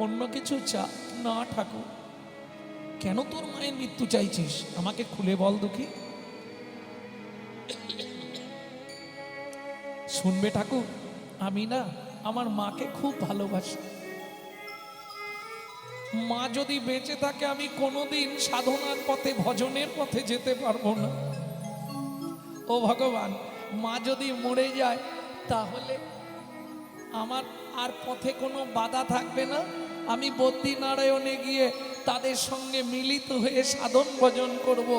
অন্য কিছু চা? না ঠাকুর। কেন তোর মায়ের মৃত্যু চাইছিস আমাকে খুলে বল দুঃখী। শুনবে ঠাকুর? আমি না আমার মাকে খুব ভালোবাসি। মা যদি বেঁচে থাকে আমি কোনোদিন সাধনার পথে ভজনের পথে যেতে পারবো না। ও ভগবান, মা যদি মরে যায় তাহলে আমার আর পথে কোনো বাধা থাকবে না। আমি বদ্রীনারায়ণে গিয়ে তাদের সঙ্গে মিলিত হয়ে সাধন ভজন করব,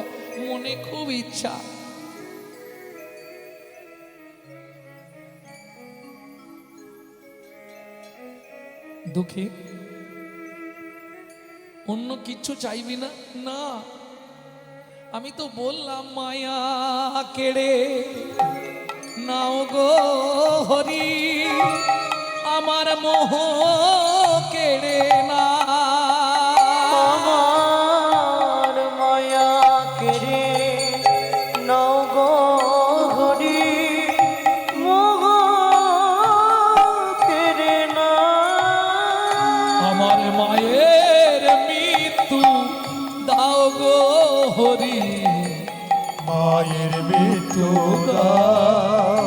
মনে খুব ইচ্ছা। দুঃখী, অন্য কিচ্ছু চাইবি না? না, আমি তো বললাম মায়া কেড়ে নাও গো হরি, আমার মোহ কেড়ে না। আমার মায়া কেড়ে নাও গো হরি, মোহ কেড়ে না। আমার মায়ের মৃত্যু দাও গো হরি, মায়ের মৃত্যু দাও,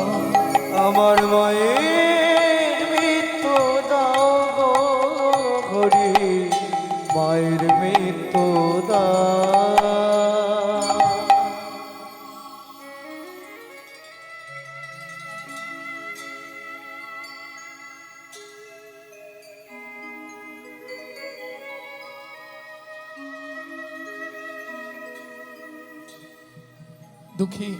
আমার মায়ের মৃত্যু দাও গো হরি, মায়ের মৃত্যু দাও। দুঃখী,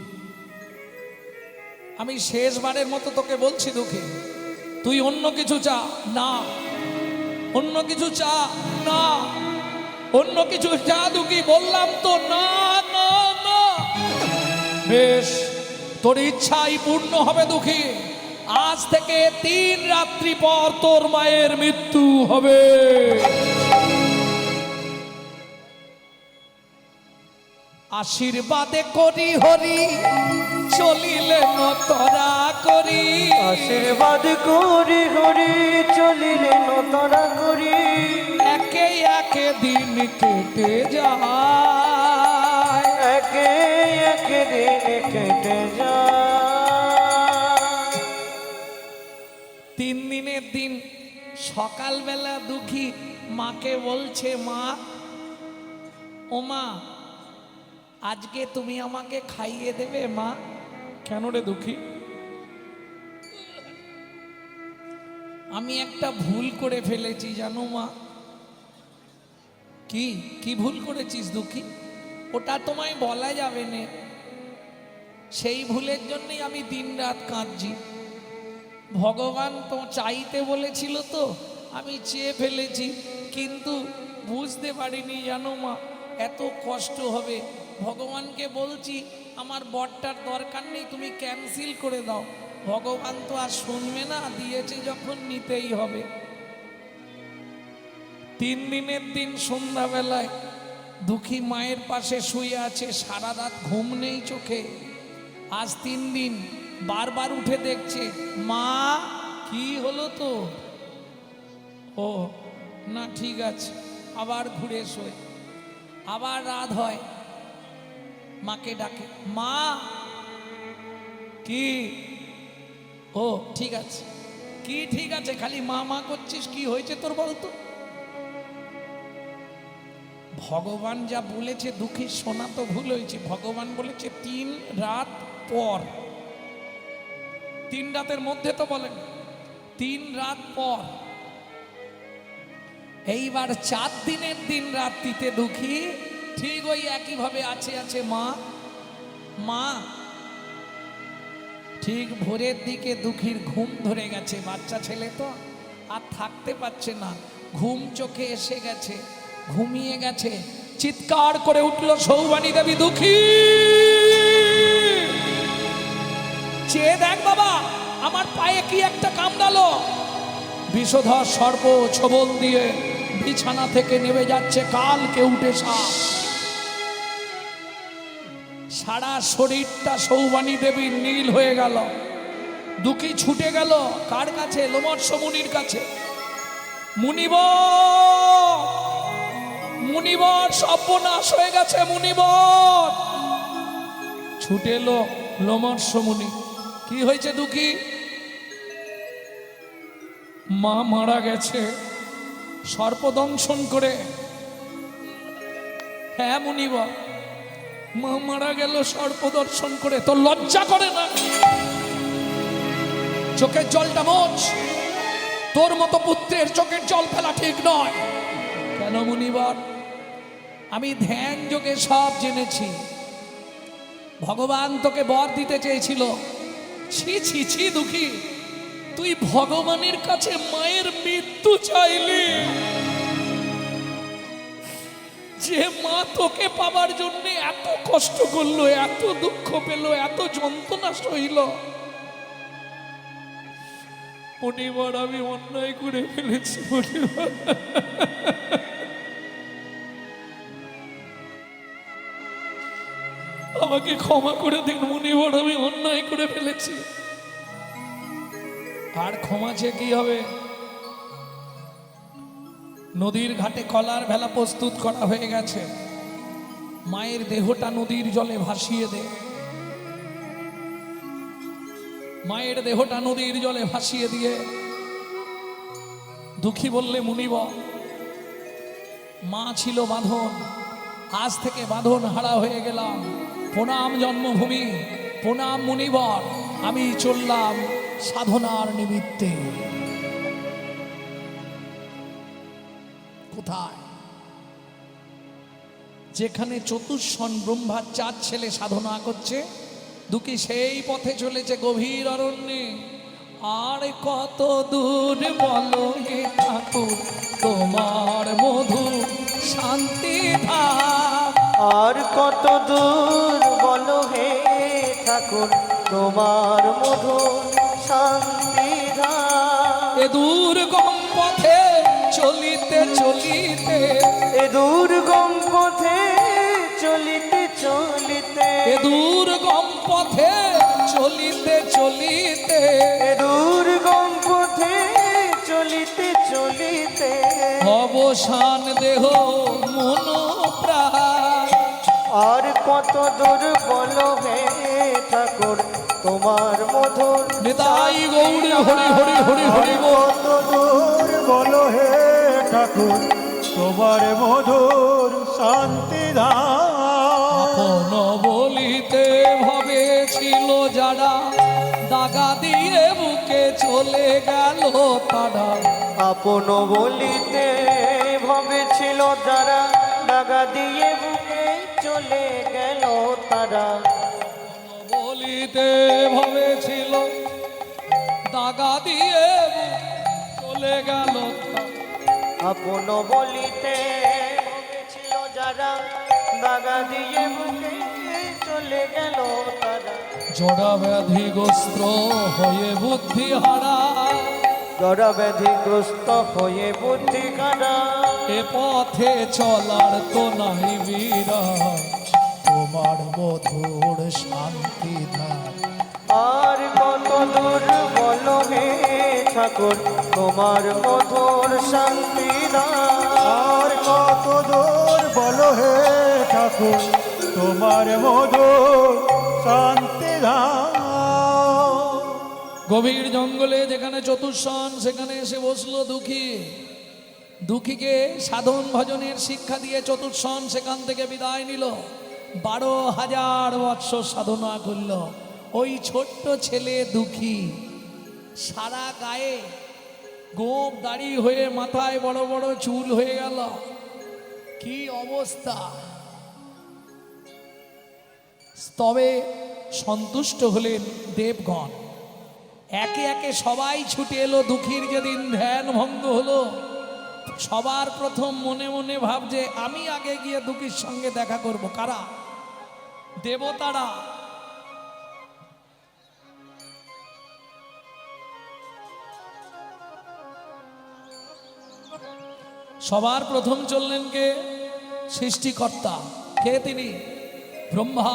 আমি শেষবারের মতো তোকে বলছি দুঃখী, তুই অন্য কিছু চা না, অন্য কিছু চা না, অন্য কিছু চা দুঃখী, বললাম তো না না না। বেশ, তোর ইচ্ছাই পূর্ণ হবে দুঃখী। আজ থেকে 3 রাত্রি পর তোর মায়ের মৃত্যু হবে। আশীর্বাদে করি হরি, চলিলে নতরা করি। আশীর্বাদ করি হরি, চলিলে নতরা করি। একে একে দিন কেটে যায়, একে একে দিন কেটে যায়। 3 দিনের দিন সকালবেলা দুঃখী মাকে বলছে, মা, ও মা, আজকে তুমি আমাকে খাইয়ে দেবে মা? কেন রে দুঃখী? আমি একটা ভুল করে ফেলেছি জানো মা। কি কি ভুল করেছিস দুঃখী? ওটা তোমায় বলা যাবে না। সেই ভুলের জন্যই আমি দিনরাত কাঁদছি। ভগবান তো চাইতে বলেছিল, তো আমি চেয়ে ফেলেছি, কিন্তু বুঝতে পারিনি জানো মা এত কষ্ট হবে। ভগবানকে বলছি আমার বরটার দরকার নেই, তুমি ক্যান্সেল করে দাও। ভগবান তো আর শুনবে না, দিয়েছে যখন নিতেই হবে। 3 দিনের দিন সন্ধ্যাবেলায় দুঃখী মায়ের পাশে শুয়ে আছে, সারা রাত ঘুম নেই চোখে। আজ 3 দিন বারবার উঠে দেখছে, মা কি হলো তো? ও না, ঠিক আছে, আবার ঘুরে শোয়। আবার রাত হয়, মাকে ডাকে, মা কি? ও ঠিক আছে। কি ঠিক আছে? খালি মা মা করছিস, কি হয়েছে তোর বলতো? ভগবান যা বলেছে দুঃখী শোনা তো ভুল হয়েছে। ভগবান বলেছে 3 রাত পর। 3 রাতের মধ্যে তো বলেন, 3 রাত পর। এইবার 4 দিনের দিন রাত্রিতে দুঃখী ঠিক ওই একইভাবে আছে মা মা। ঠিক ভোরের দিকে দুঃখীর ঘুম ধরে গেছে, বাচ্চা ছেলে তো আর থাকতে পারছে না, ঘুম চোখে এসে গেছে, ঘুমিয়ে গেছে। চিৎকার করে উঠল সৌবানী দেবী, দুঃখী চেয়ে দেখ বাবা, আমার পায়ে কি একটা কামড়ালো। বিষধর সর্প ছোবল দিয়ে বিছানা থেকে নেমে যাচ্ছে কালকে উঠে সারা শরীরটা সৌবানী দেবীর নীল হয়ে গেল। দুঃখী ছুটে গেল কার কাছে? লোমর্ষ মুনির কাছে। মুনিবর সর্বনাশ হয়ে গেছে। মুনিবর ছুটে এলো লোমর্ষ মুনি। কি হয়েছে দুঃখী? মা মারা গেছে সর্পদংশন করে। হ্যাঁ মুনিবর, মা মারা গেল সর্পদর্শন করে। তোর লজ্জা করে না? চোখের জলটা মোছ। তোর মতো পুত্রের চোখের জল ফেলা ঠিক নয়। কেন মুনিবর? আমি ধ্যান যোগে সব জেনেছি। ভগবান তোকে বর দিতে চেয়েছিল। ছি ছি ছি দুঃখী, তুই ভগবানের কাছে মায়ের মৃত্যু চাইলি। যে মা তোকে পাবার জন্য এত কষ্ট করলো, এত দুঃখ পেল, এত যন্ত্রণা সইল। মুনিবর, আমি অন্যায় করে ফেলেছি মুনিবর। আমাকে ক্ষমা করে দিন মুনিবর, আমি অন্যায় করে ফেলেছি। আর ক্ষমা চেয়ে কি হবে? নদীর ঘাটে কলার ভেলা প্রস্তুত করা হয়ে গেছে। মায়ের দেহটা নদীর জলে ভাসিয়ে দে। মায়ের দেহটা নদীর জলে ভাসিয়ে দিয়ে দুঃখী বললে, মুনিবর, মা ছিল বাঁধন, আজ থেকে বাঁধন হারা হয়ে গেলাম। প্রণাম জন্মভূমি, প্রণাম মুনিবর, আমি চললাম সাধনার নিমিত্তে। কোথায়? যেখানে চতুষ্ষণ ব্রহ্মার 4 ছেলে সাধনা করছে, দুঃখী সেই পথে চলেছে গভীর অরণ্যে। আর কত দূর বলো হে ঠাকুর তোমার মধু শান্তি ধাম। আর কত দূর বলো হে ঠাকুর তোমার মধুর শান্তি ধাম। এ দুর্গম পথে চলিতে চলিতে, এ দুর্গম পথে চলিতে চলিতে, এ দুর্গম পথে চলিতে চলিতে, এ দুর্গম পথে চলিতে চলিতে, অবসান দেহ মন প্রাণ। আর কত দূর বলো হে ঠাকুর তোমার মধুর নিতাই গৌড়ে হরি হরি হরি হরি বল। কত দূর বলো হে ঠাকুর তোমার মধুর শান্তি ধাম। আপন বলিতে ভবে ছিল যারা, দাগা দিয়ে বুকে চলে গেল তারা। আপন বলিতে ভবে ছিল যারা, দাগা দিয়ে বুকে চলে গেল তারা। বলিতে ভবে ছিল দাগা দিয়ে চলে গেল তারা। আপন বলিতে ভবে ছিল যারা, দাগা দিয়ে বুকে চলে গেল তারা। জড়া ব্যাধিগ্রস্ত হয়ে বুদ্ধি হারা, জড়া ব্যাধিগ্রস্ত হয়ে বুদ্ধি কাটা। এ পথে চলার তো নাই বীরা, তোমার মধুর শান্তি ধাম। আর কত দূর বলো হে ঠাকুর তোমার মধুর শান্তি ধাম। আর কত দূর বলো হে ঠাকুর তোমার মধুর শান্তি ধাম। গভীর জঙ্গলে যেখানে চতুষ্ষণ, সেখানে এসে বসলো দুঃখী। দুঃখীকে সাধন ভজনের শিক্ষা দিয়ে চতুষ্ষণ সেখান থেকে বিদায় নিল। 12,000 বৎসর সাধনা করল। ওই ছোট্ট ছেলে দুঃখী সারা গায়ে গোপ দাড়ি হয়ে, মাথায় বড় বড় চুল হয়ে গেল। কি অবস্থা! তবে সন্তুষ্ট হলেন দেবগণ। একে একে সবাই ছুটে এলো। দুঃখীর যেদিন ধ্যান ভঙ্গ হলো, সবার প্রথম মনে মনে ভাবছে আমি আগে গিয়ে দুঃখীর সঙ্গে দেখা করব। কারা? দেবতারা। সবার প্রথম চললেন কে? সৃষ্টিকর্তা। কে তিনি? ব্রহ্মা।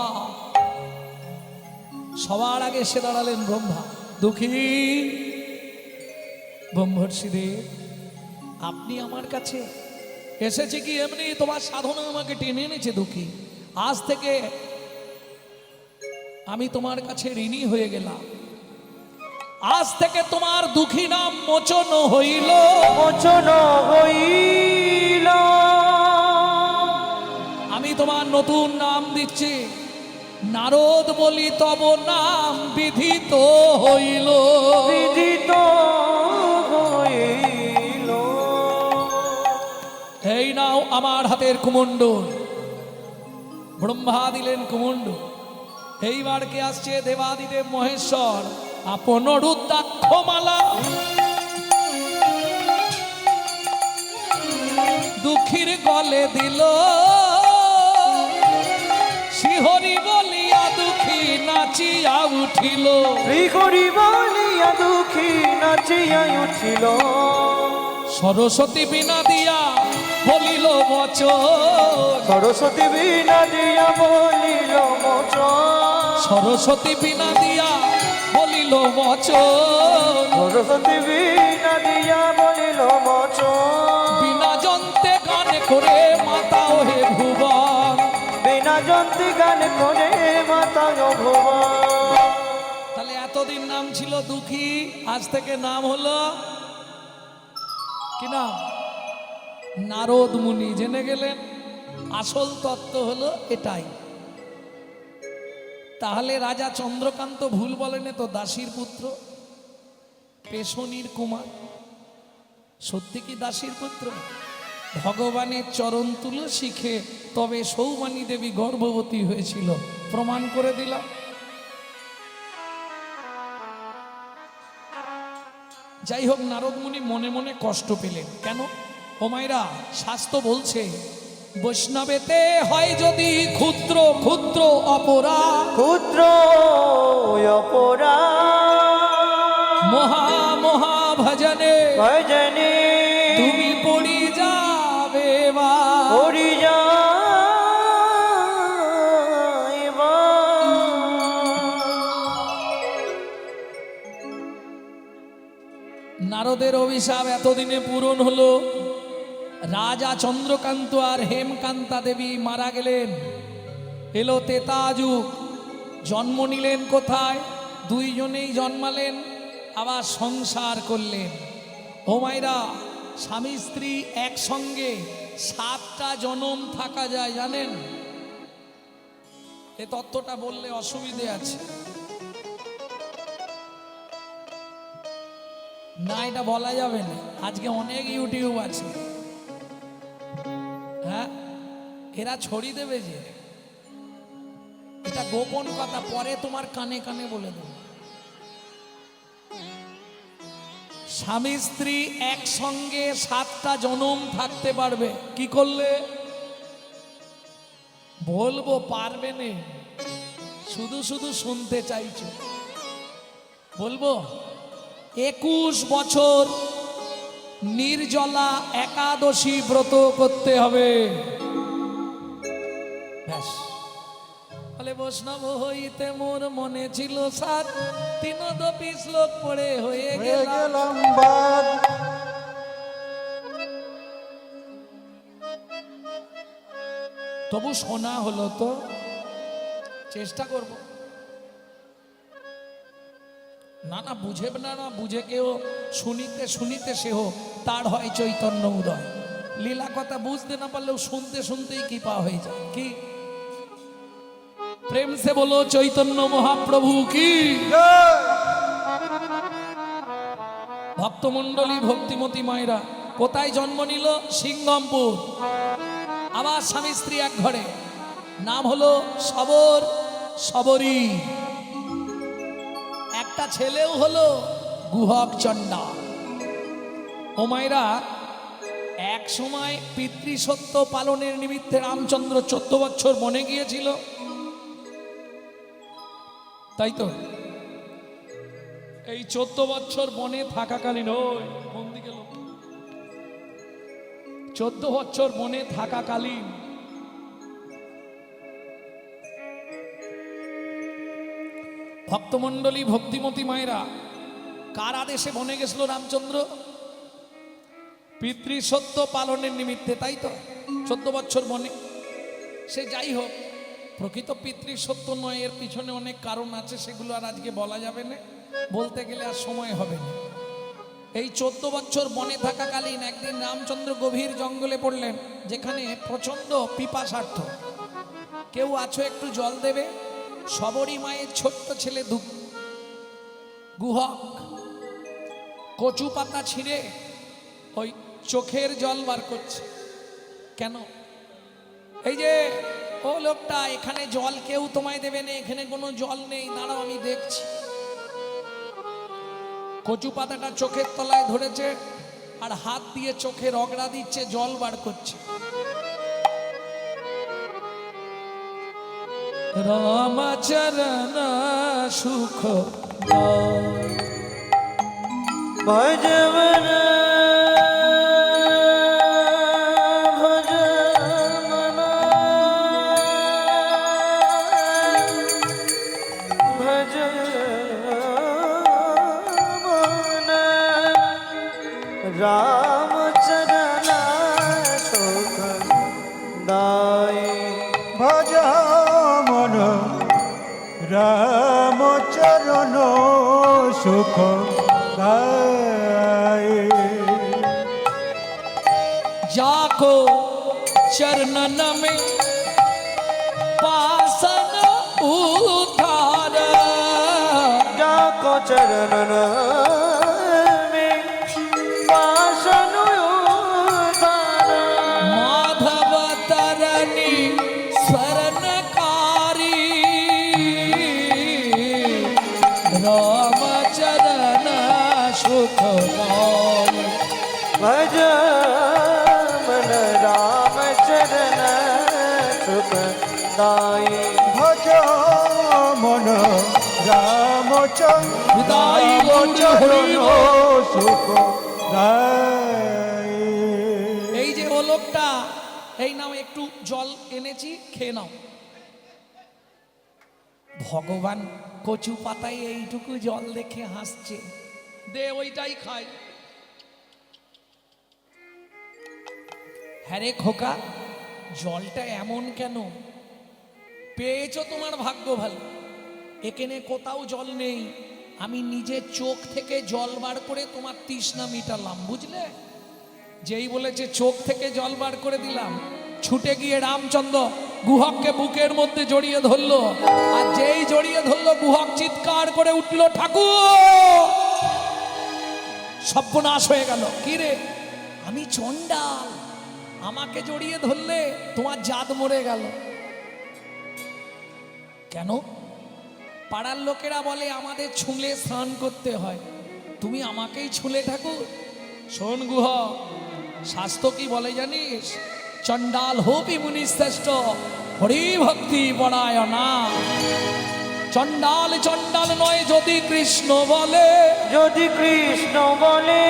সবার আগে এসে দাঁড়ালেন ব্রহ্মা। দুঃখী ব্রহ্মর্ষি দেব, আপনি আমার কাছে এসেছে কি এমনি? তোমার সাধনা আমাকে টেনে এনেছে দুঃখী। আজ থেকে আমি তোমার কাছে ঋণী হয়ে গেলাম। আজ থেকে তোমার দুঃখী নাম মোচন হইল। মোচন হইল। আমি তোমার নতুন নাম দিচ্ছি, নারদ বলি তব নাম বিধিত হইল। বিদিত হইল। এই নাও আমার হাতের কুমণ্ডল। ব্রহ্মা দিলেন কুমণ্ডল। এইবার কে আসছে? দেবাদিদেব মহেশ্বর আপন রুদ্রাক্ষ মালা দুঃখীর গলে দিল। শ্রীহরি বলিয়া দুঃখী নাচিয়া উঠিল। শ্রীহরি বলিয়া দুঃখী নাচিয়া উঠিল। সরস্বতী বিনা দিয়া বলিল বচন। সরস্বতী বিনা দিয়া বলিল মোচন। সরস্বতী বিনা দিয়া বলিল বচন। সরস্বতী বিনা দিয়া বলিল মোচন। বিনা যন্ত্রে গান করে মাতা হে ভুবন। বিনা যন্ত্রে গান করে মাতা ভুবন। তাহলে এতদিন নাম ছিল দুঃখী, আজ থেকে নাম হলো কি নাম? নারদ মুনি। জেনে গেলেন আসল তত্ত্ব হলো এটাই। তাহলে রাজা চন্দ্রকান্ত ভুল বলেন তো? দাসীর পুত্র, পেশনির কুমার, সত্যি কি দাসীর পুত্র? ভগবানের চরণ তুলো শিখে তবে সৌমানী দেবী গর্ভবতী হয়েছিল, প্রমাণ করে দিলাম। যাই হোক, নারদ মুনি মনে মনে কষ্ট পেলেন। কেন? ও মায়েরা, শাস্ত্র বলছে বৈষ্ণবেতে হয় যদি ক্ষুদ্র ক্ষুদ্র অপরাধ, ক্ষুদ্র অপরাধ মহা মহা ভজনে ভজনে তুমি পড়ি যাবে বা। পড়ি যাইবা। নারদের অভিশাপ এতদিনে পূরণ হলো। রাজা চন্দ্রকান্ত আর হেমকান্তা দেবী মারা গেলেন। এলো তেতা যুগ। জন্ম নিলেন কোথায়? দুইজনেই জন্মালেন, আবার সংসার করলেন। ও মাইরা, স্বামী স্ত্রী একসঙ্গে 7টা জনম থাকা যায়, জানেন? এ তত্ত্বটা বললে অসুবিধে আছে না, এটা বলা যাবে না। আজকে অনেক ইউটিউব আছে, হ্যাঁ, এরা ছড়িয়ে দেবে যে এটা গোপন কথা, পরে তোমার কানে কানে বলে দেব। স্বামী স্ত্রী একসঙ্গে 7টা জনম থাকতে পারবে। কি করলে? বলবো, পারবে না, শুধু শুধু শুনতে চাইছো। বলবো, 21 বছর নির্জলা একাদশী ব্রত করতে হবে। ব্যাস। বলে বৈষ্ণব হইতে মোর মনে ছিল সাত, 3 শ্লোক পড়ে হয়ে গেলাম। গেলাম বাদ। তবু শোনা হলো তো, চেষ্টা করব। না না, বুঝে না, না বুঝে কেউ শুনিতে শুনিতে সেহ তার হয় চৈতন্য উদয়। লীলা কথা বুঝতে না পারলেও শুনতে শুনতেই কৃপা হয়ে যায়। কি প্রেম সে বলো চৈতন্য মহাপ্রভু কি। ভক্তমণ্ডলী, ভক্তিমতী মায়েরা, কোথায় জন্ম নিল? সিংহমপুর। আবার স্বামী স্ত্রী এক ঘরে। নাম হলো সবর, সবরী। একটা ছেলেও হলো গুহক চণ্ডা। ও মায়েরা, এক সময় পিতৃসত্য পালনের নিমিত্তে রামচন্দ্র 14 বছর বনে গিয়েছিল, তাই তো? এই 14 বছর বনে থাকাকালীন, ওই কোন দিকে লোক, 14 বছর বনে থাকাকালীন ভক্তমণ্ডলী, ভক্তিমতী মায়েরা, কার আদেশে বনে গেছিল রামচন্দ্র? পিতৃসত্য পালনের নিমিত্তে, তাই তো? 14 বছর বনে। সে যাই হোক, প্রকৃত পিতৃসত্য নয়, এর পিছনে অনেক কারণ আছে, সেগুলো আর আজকে বলা যাবে না। বলতে গেলে আর সময় হবে না। এই 14 বছর বনে থাকাকালীন একদিন রামচন্দ্র গভীর জঙ্গলে পড়লেন, যেখানে প্রচন্ড পিপাসার্থ। কেউ আছো একটু জল দেবে? সবরী মায়ের ছোট্ট ছেলে গুহক কচু পাতা ছিঁড়ে ওই চোখের জল বার করছে। কেন? এই যে ও লোকটা, এখানে জল কেউ তোমায় দেবে না, এখানে কোনো জল নেই, দাঁড়াও আমি দেখছি। কচু পাতাটা চোখের তলায় ধরেছে আর হাত দিয়ে চোখে রগড়া দিচ্ছে, জল বার করছে। রামচরণ সুখ ভজমন রামচরণ সুখ দায়। ভজ মন রামচরণ সুখ দায়। जाको चरणन में पासन उतार, जाको चरणन में पासन उतार। माधव तरनी स्वरणकारी, राम चरण सुख पाय। भज मन रामचरण सुख दाई। ভজ মন রামচরণ দাই সুখ দায়। এই যে ও লোকটা, এই নাও একটু জল এনেছি, খেয়ে নাও। ভগবান কচু পাতায় এইটুকু জল দেখে হাসছে, দে ওইটাই খাই। হ্যাঁ রে খোকা, জলটা এমন কেন? পেয়েছো, তোমার ভাগ্য ভালো। এখানে কোথাও জল নেই, আমি নিজে চোখ থেকে জল বার করে তোমার তৃষ্ণা মিটালাম, বুঝলে? যেই বলেছে চোখ থেকে জল বার করে দিলাম, ছুটে গিয়ে রামচন্দ্র গুহককে বুকের মধ্যে জড়িয়ে ধরলো। আর যেই জড়িয়ে ধরলো, গুহক চিৎকার করে উঠলো, ঠাকুর! সর্বনাশ হয়ে গেল। কি রে? আমি চণ্ডাল, আমাকে জড়িয়ে ধরলে, তোমার জাত মরে গেল। কেন? পাড়ার লোকেরা বলে আমাদের ছুঁলে স্নান করতে হয়, তুমি আমাকেই ছুঁলে ঠাকুর? শোন গুহ, শাস্ত্র কি বলে জানিস? চণ্ডাল হোপি মুনি শ্রেষ্ঠ, হরি ভক্তি পরায় না। চণ্ডাল চণ্ডাল নয় যদি কৃষ্ণ বলে, যদি কৃষ্ণ বলে।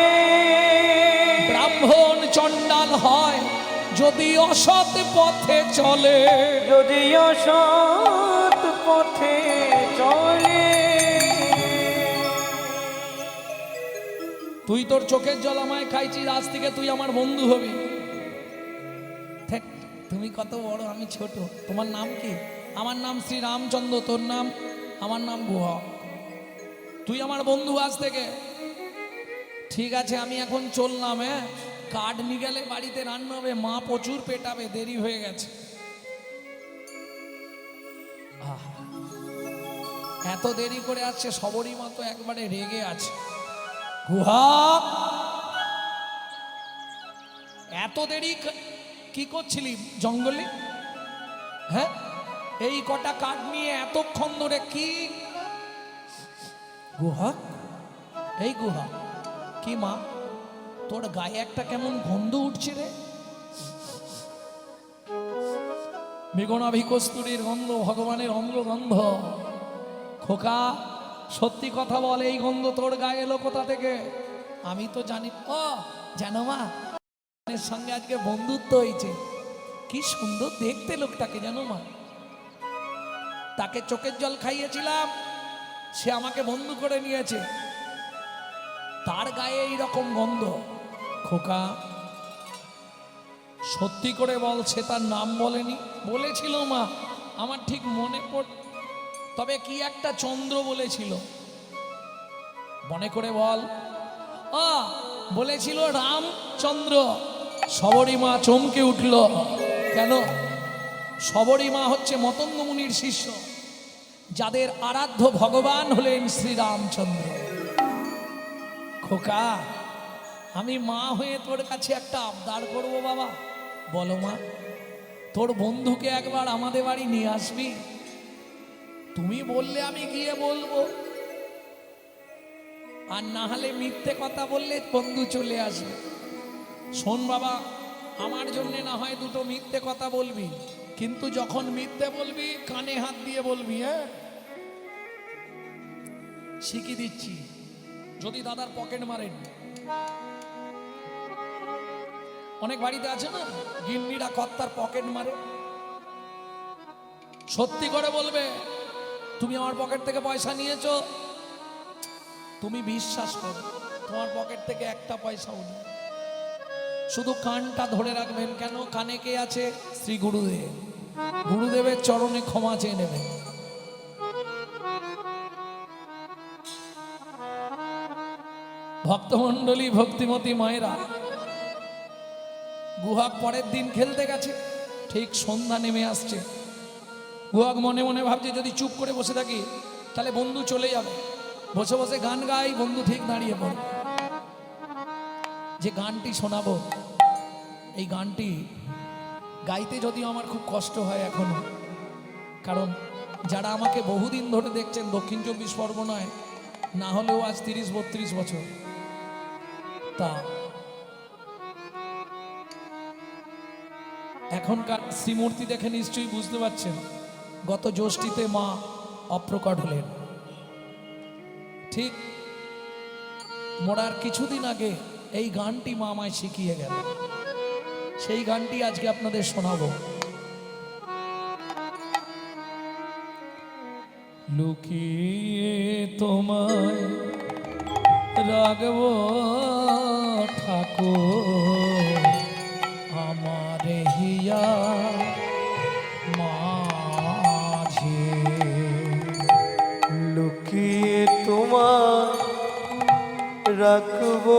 ব্রাহ্মণ চণ্ডাল হয় যদি অসৎ পথে চলে, যদি অসৎ পথে চলে। তুই তোর চোখের জল আমায় খাইছিস, আজ থেকে তুই আমার বন্ধু হবি। তুমি কত বড়, আমি ছোট। তোমার নাম কি? আমার নাম শ্রী রামচন্দ্র, তোর নাম? আমার নাম গুহ। তুই আমার বন্ধু আজ থেকে। ঠিক আছে, আমি এখন চললাম। হ্যাঁ, কাঠ নিয়ে গেলে বাড়িতে রান্না হবে, মা প্রচুর পেটাবে, দেরি হয়ে গেছে। এত দেরি করে আসছে, সবরই মতো একবারে রেগে আছে। গুহা, এত দেরি কি করছিলি জঙ্গলে? হ্যাঁ, এই কটা কাঠ নিয়ে এতক্ষণ ধরে কি? গুহা, এই গুহা কি মা, তোর গায়ে একটা কেমন গন্ধ উঠছে রে? বেগুনাভি কস্তুরীর গন্ধ, ভগবানের অঙ্গগন্ধ। খোকা, সত্যি কথা বল, এই গন্ধ তোর গায়ে এলো কোথা থেকে? আমি তো জানি। ও জানো মা, এর সঙ্গে আজকে বন্ধুত্ব হয়েছে। কি সুন্দর দেখতে লোকটাকে, জানো মা? তাকে চোখের জল খাইয়েছিলাম, সে আমাকে বন্ধু করে নিয়েছে, তার গায়ে এইরকম গন্ধ। খোকা, সত্যি করে বল, সে তার নাম বলেনি? বলেছিল মা, আমার ঠিক মনে পড়, তবে কি একটা চন্দ্র বলেছিল। মনে করে বল। বলেছিল রামচন্দ্র, শবরী মা চমকে উঠল। কেন? শবরী মা হচ্ছে মতঙ্গ মুনির শিষ্য, যাদের আরাধ্য ভগবান হলেন শ্রীরামচন্দ্র। খোকা, আমি মা হয়ে তোর কাছে একটা আবদার করব বাবা। বলো মা। তোর বন্ধুকে একবার আমাদের বাড়ি নিয়ে আসবি? তুমি বললে আমি গিয়ে বলবো, আর না হলে মিথ্যে কথা বললে বন্ধু চলে আসবে। শোন বাবা, আমার জন্য না হয় দুটো মিথ্যে কথা বলবি, কিন্তু যখন মিথ্যে বলবি কানে হাত দিয়ে বলবি। হ্যাঁ, শিখিয়ে দিচ্ছি। যদি দাদার পকেট মারেন, অনেক বাড়িতে আছে না গিন্নিরা কর্তার পকেট মারে, সত্যি করে বলবে তুমি আমার পকেট থেকে পয়সা নিয়েছো। তুমি বিশ্বাস করো, তোমার পকেট থেকে একটা পয়সাও নেই। শুধু কানটা ধরে রাখবেন। কেন? কানে কে আছে? শ্রী গুরুদেব। গুরুদেবের চরণে ক্ষমা চেয়ে নেবেন। ভক্তমণ্ডলী, ভক্তিমতী মায়েরা, গুহাক পরের দিন খেলতে গেছে। ঠিক সন্ধ্যা নেমে আসছে। গুহাক মনে মনে ভাবছে যদি চুপ করে বসে থাকি তাহলে বন্ধু চলে যাবে। বসে বসে গান গাই, বন্ধু ঠিক দাঁড়িয়ে পড়ে। যে গানটি শোনাবো, এই গানটি গাইতে যদিও আমার খুব কষ্ট হয় এখনো, কারণ যারা আমাকে বহুদিন ধরে দেখছেন দক্ষিণ 24 পরগনায়, না হলেও আজ 30-32 বছর, তা এখনকার শ্রীমূর্তি দেখে নিশ্চয়ই বুঝতে পারছেন গত জ্যৈষ্ঠীতে মা অপ্রকট হলেন। ঠিক মরার কিছুদিন আগে এই গানটি মা আমায় শিখিয়ে গেল। সেই গানটি আজকে আপনাদের শোনাবো। লুকিয়ে তোমায় রাখবো ঠাকুর, আমার হিয়া মাঝে। লুকিয়ে তোমার রাখবো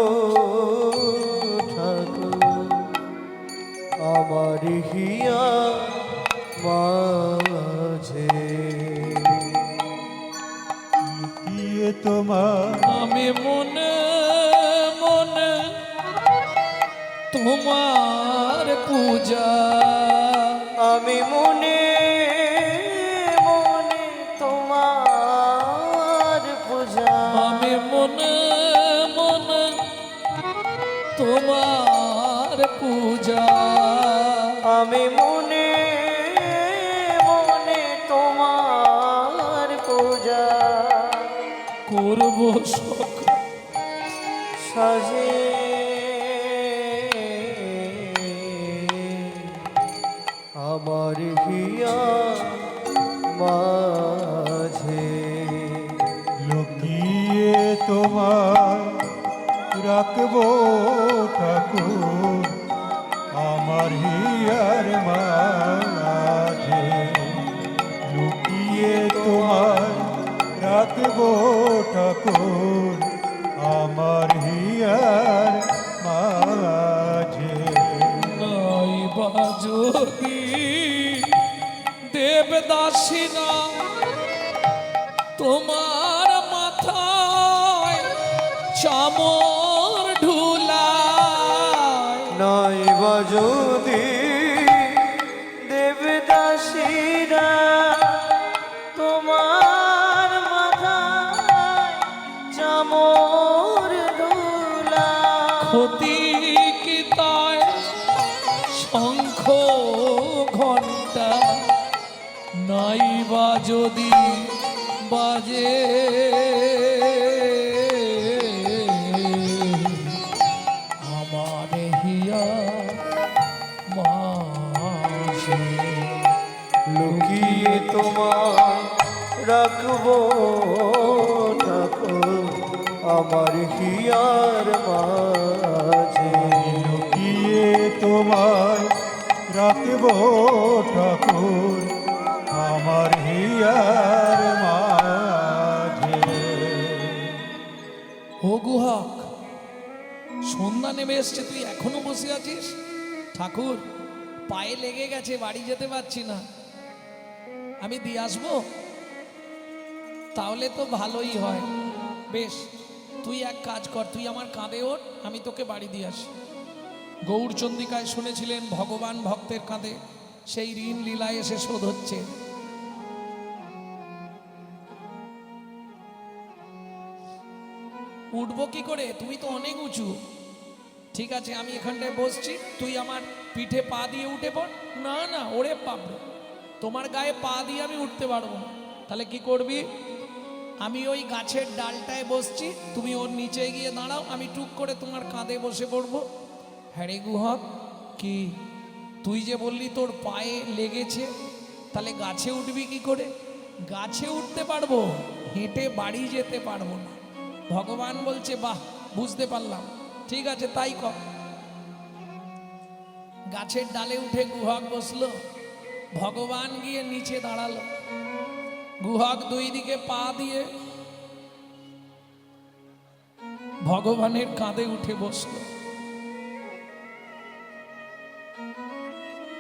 ঠাকুর, আমার হিয়া মাঝে। লুকিয়ে তোমার আমি মনে মনে তোমার পূজা, আমি মনে মনে তোমার পূজা, আমি মনে মনে তোমার পূজা, আমি মনে মনে তোমার পূজা করব সকল সাজে। আমার হিয়া মাঝে। লুকিয়ে তোমার রাখবো ঠাকুর, আমার হিয়ার মাঝে। লুকিয়ে তোমার রাখবো ঠাকুর, আমার হিয়ার মাঝে। নাই বা যদি দেবদাসিনা তোমার মাথায় চামর ঢুলায়, নাই বা যদি দেবদাসীরা তোমার মাথায় চামর দুলা, ক্ষতি কি তাই শঙ্খ ঘণ্টা নাই বা যদি বাজে, আমার হিয়া মাঝে। লুকিয়ে তোমার রাখবো ঠাকুর, আমার হিয়ার মাঝে। লুকিয়ে তোমার রাখবো ঠাকুর, আমার হিয়ার মাঝে। নেমে এসছে, তুই এখনো বসে আছিস? ঠাকুর, পায়ে লেগে গেছে, বাড়ি যেতে পারছি না, আমি দিয়ে আসবো? তাহলে তো ভালোই হয়। বেশ, তুই এক কাজ কর, তুই আমার কাঁধে ওঠ, আমি তোকে বাড়ি দিয়ে আসি। গৌরচন্দ্রিকায় শুনেছিলেন ভগবান ভক্তের কাঁধে সেই ঋণ লীলায় এসে শোধ হচ্ছে। উঠবো কি করে? তুমি তো অনেক উঁচু। ঠিক আছে, আমি এখানটায় বসছি, তুই আমার পিঠে পা দিয়ে উঠে পড়। না না, ওরে বাপরে, তোমার গায়ে পা দিয়ে আমি উঠতে পারবো না। তাহলে কি করবি? আমি ওই গাছের ডালটায় বসছি, তুমি ওর নিচে গিয়ে দাঁড়াও, আমি টুক করে তোমার কাঁধে বসে পড়বো। হ্যাঁ রে গুহক, কি তুই যে বললি তোর পায়ে লেগেছে, তাহলে গাছে উঠবি কি করে? গাছে উঠতে পারবো, হেঁটে বাড়ি যেতে পারবো না। ভগবান বলছে, বাহ, বুঝতে পারলাম, ঠিক আছে তাই কর। গাছের ডালে উঠে গুহক বসলো, ভগবান গিয়ে নিচে দাঁড়ালো। গুহক দুই দিকে পা দিয়ে ভগবানের কাঁধে উঠে বসলো,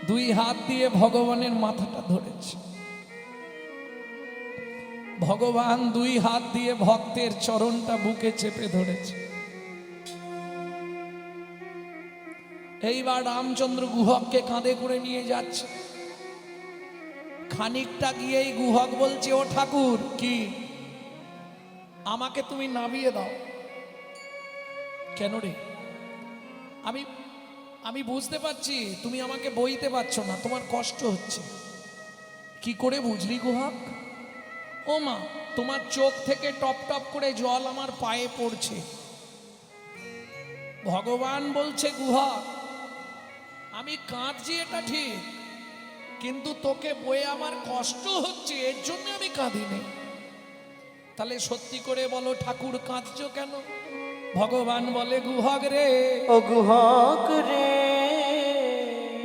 দুই হাত দিয়ে ভগবানের মাথাটা ধরেছে। ভগবান দুই হাত দিয়ে ভক্তের চরণটা বুকে চেপে ধরেছে। এইবার রামচন্দ্র গুহককে কাঁধে করে নিয়ে যাচ্ছে। খানিকটা গিয়েই গুহক বলছে, ও ঠাকুর, কি আমাকে তুমি নামিয়ে দাও। কেন রে? আমি বুঝতে পারছি তুমি আমাকে বইতে পারছো না, তোমার কষ্ট হচ্ছে। কি করে বুঝলি গুহক? ও মা, তোমার চোখ থেকে টপ টপ করে জল আমার পায়ে পড়ছে। ভগবান বলছে, গুহক, আমি কাঁদছি এটা ঠিক, কিন্তু তোকে বয়ে আমার কষ্ট হচ্ছে, এর জন্য আমি কাঁদিনি। তাহলে সত্যি করে বলো ঠাকুর, কাঁদছো কেন? ভগবান বলে, গুহক রে, ও গুহক রে,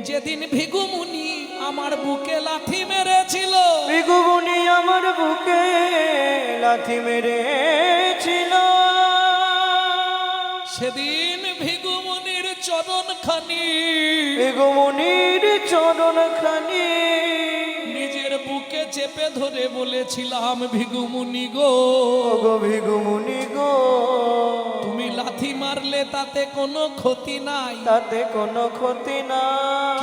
যেদিন ভিগু মুনি আমার বুকে লাথি মেরেছিল, ভৃগুমুনি আমার বুকে লাথি মেরেছিল, সেদিন ভিগু মুনির চরণ খানি, ভৃগুমুনির চরণ খানি নিজের বুকে চেপে ধরে বলেছিলাম, ভিগু মুনি গো, ওগো ভৃগুমুনি গো, তুমি লাথি মারলে তাতে কোনো ক্ষতি নাই, তাতে কোনো ক্ষতি না,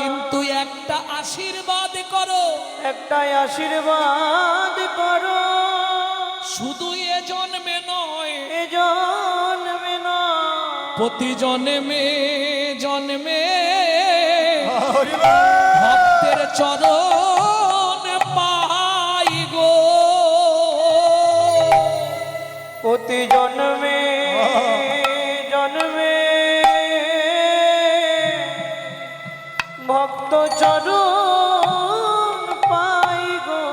কিন্তু একটা আশীর্বাদ করো, একটাই আশীর্বাদ করো, শুধু এ জন্মে নয়, এ জন্মে না, প্রতি জন্মে জন্মে হরি বল। ভক্তের চরণ পাই গো, প্রতি জন্মে জন্মে ভক্ত চরণ পাই গো,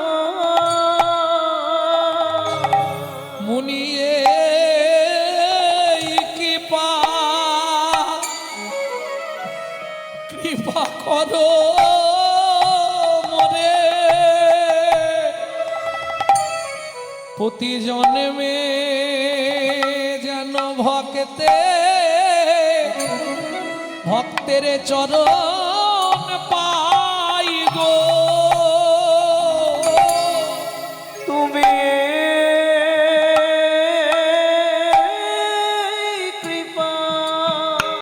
মুনিয়ে কৃপা করো মোরে, প্রতি জন্মে যেন ভক্তের চরণ পাই গো।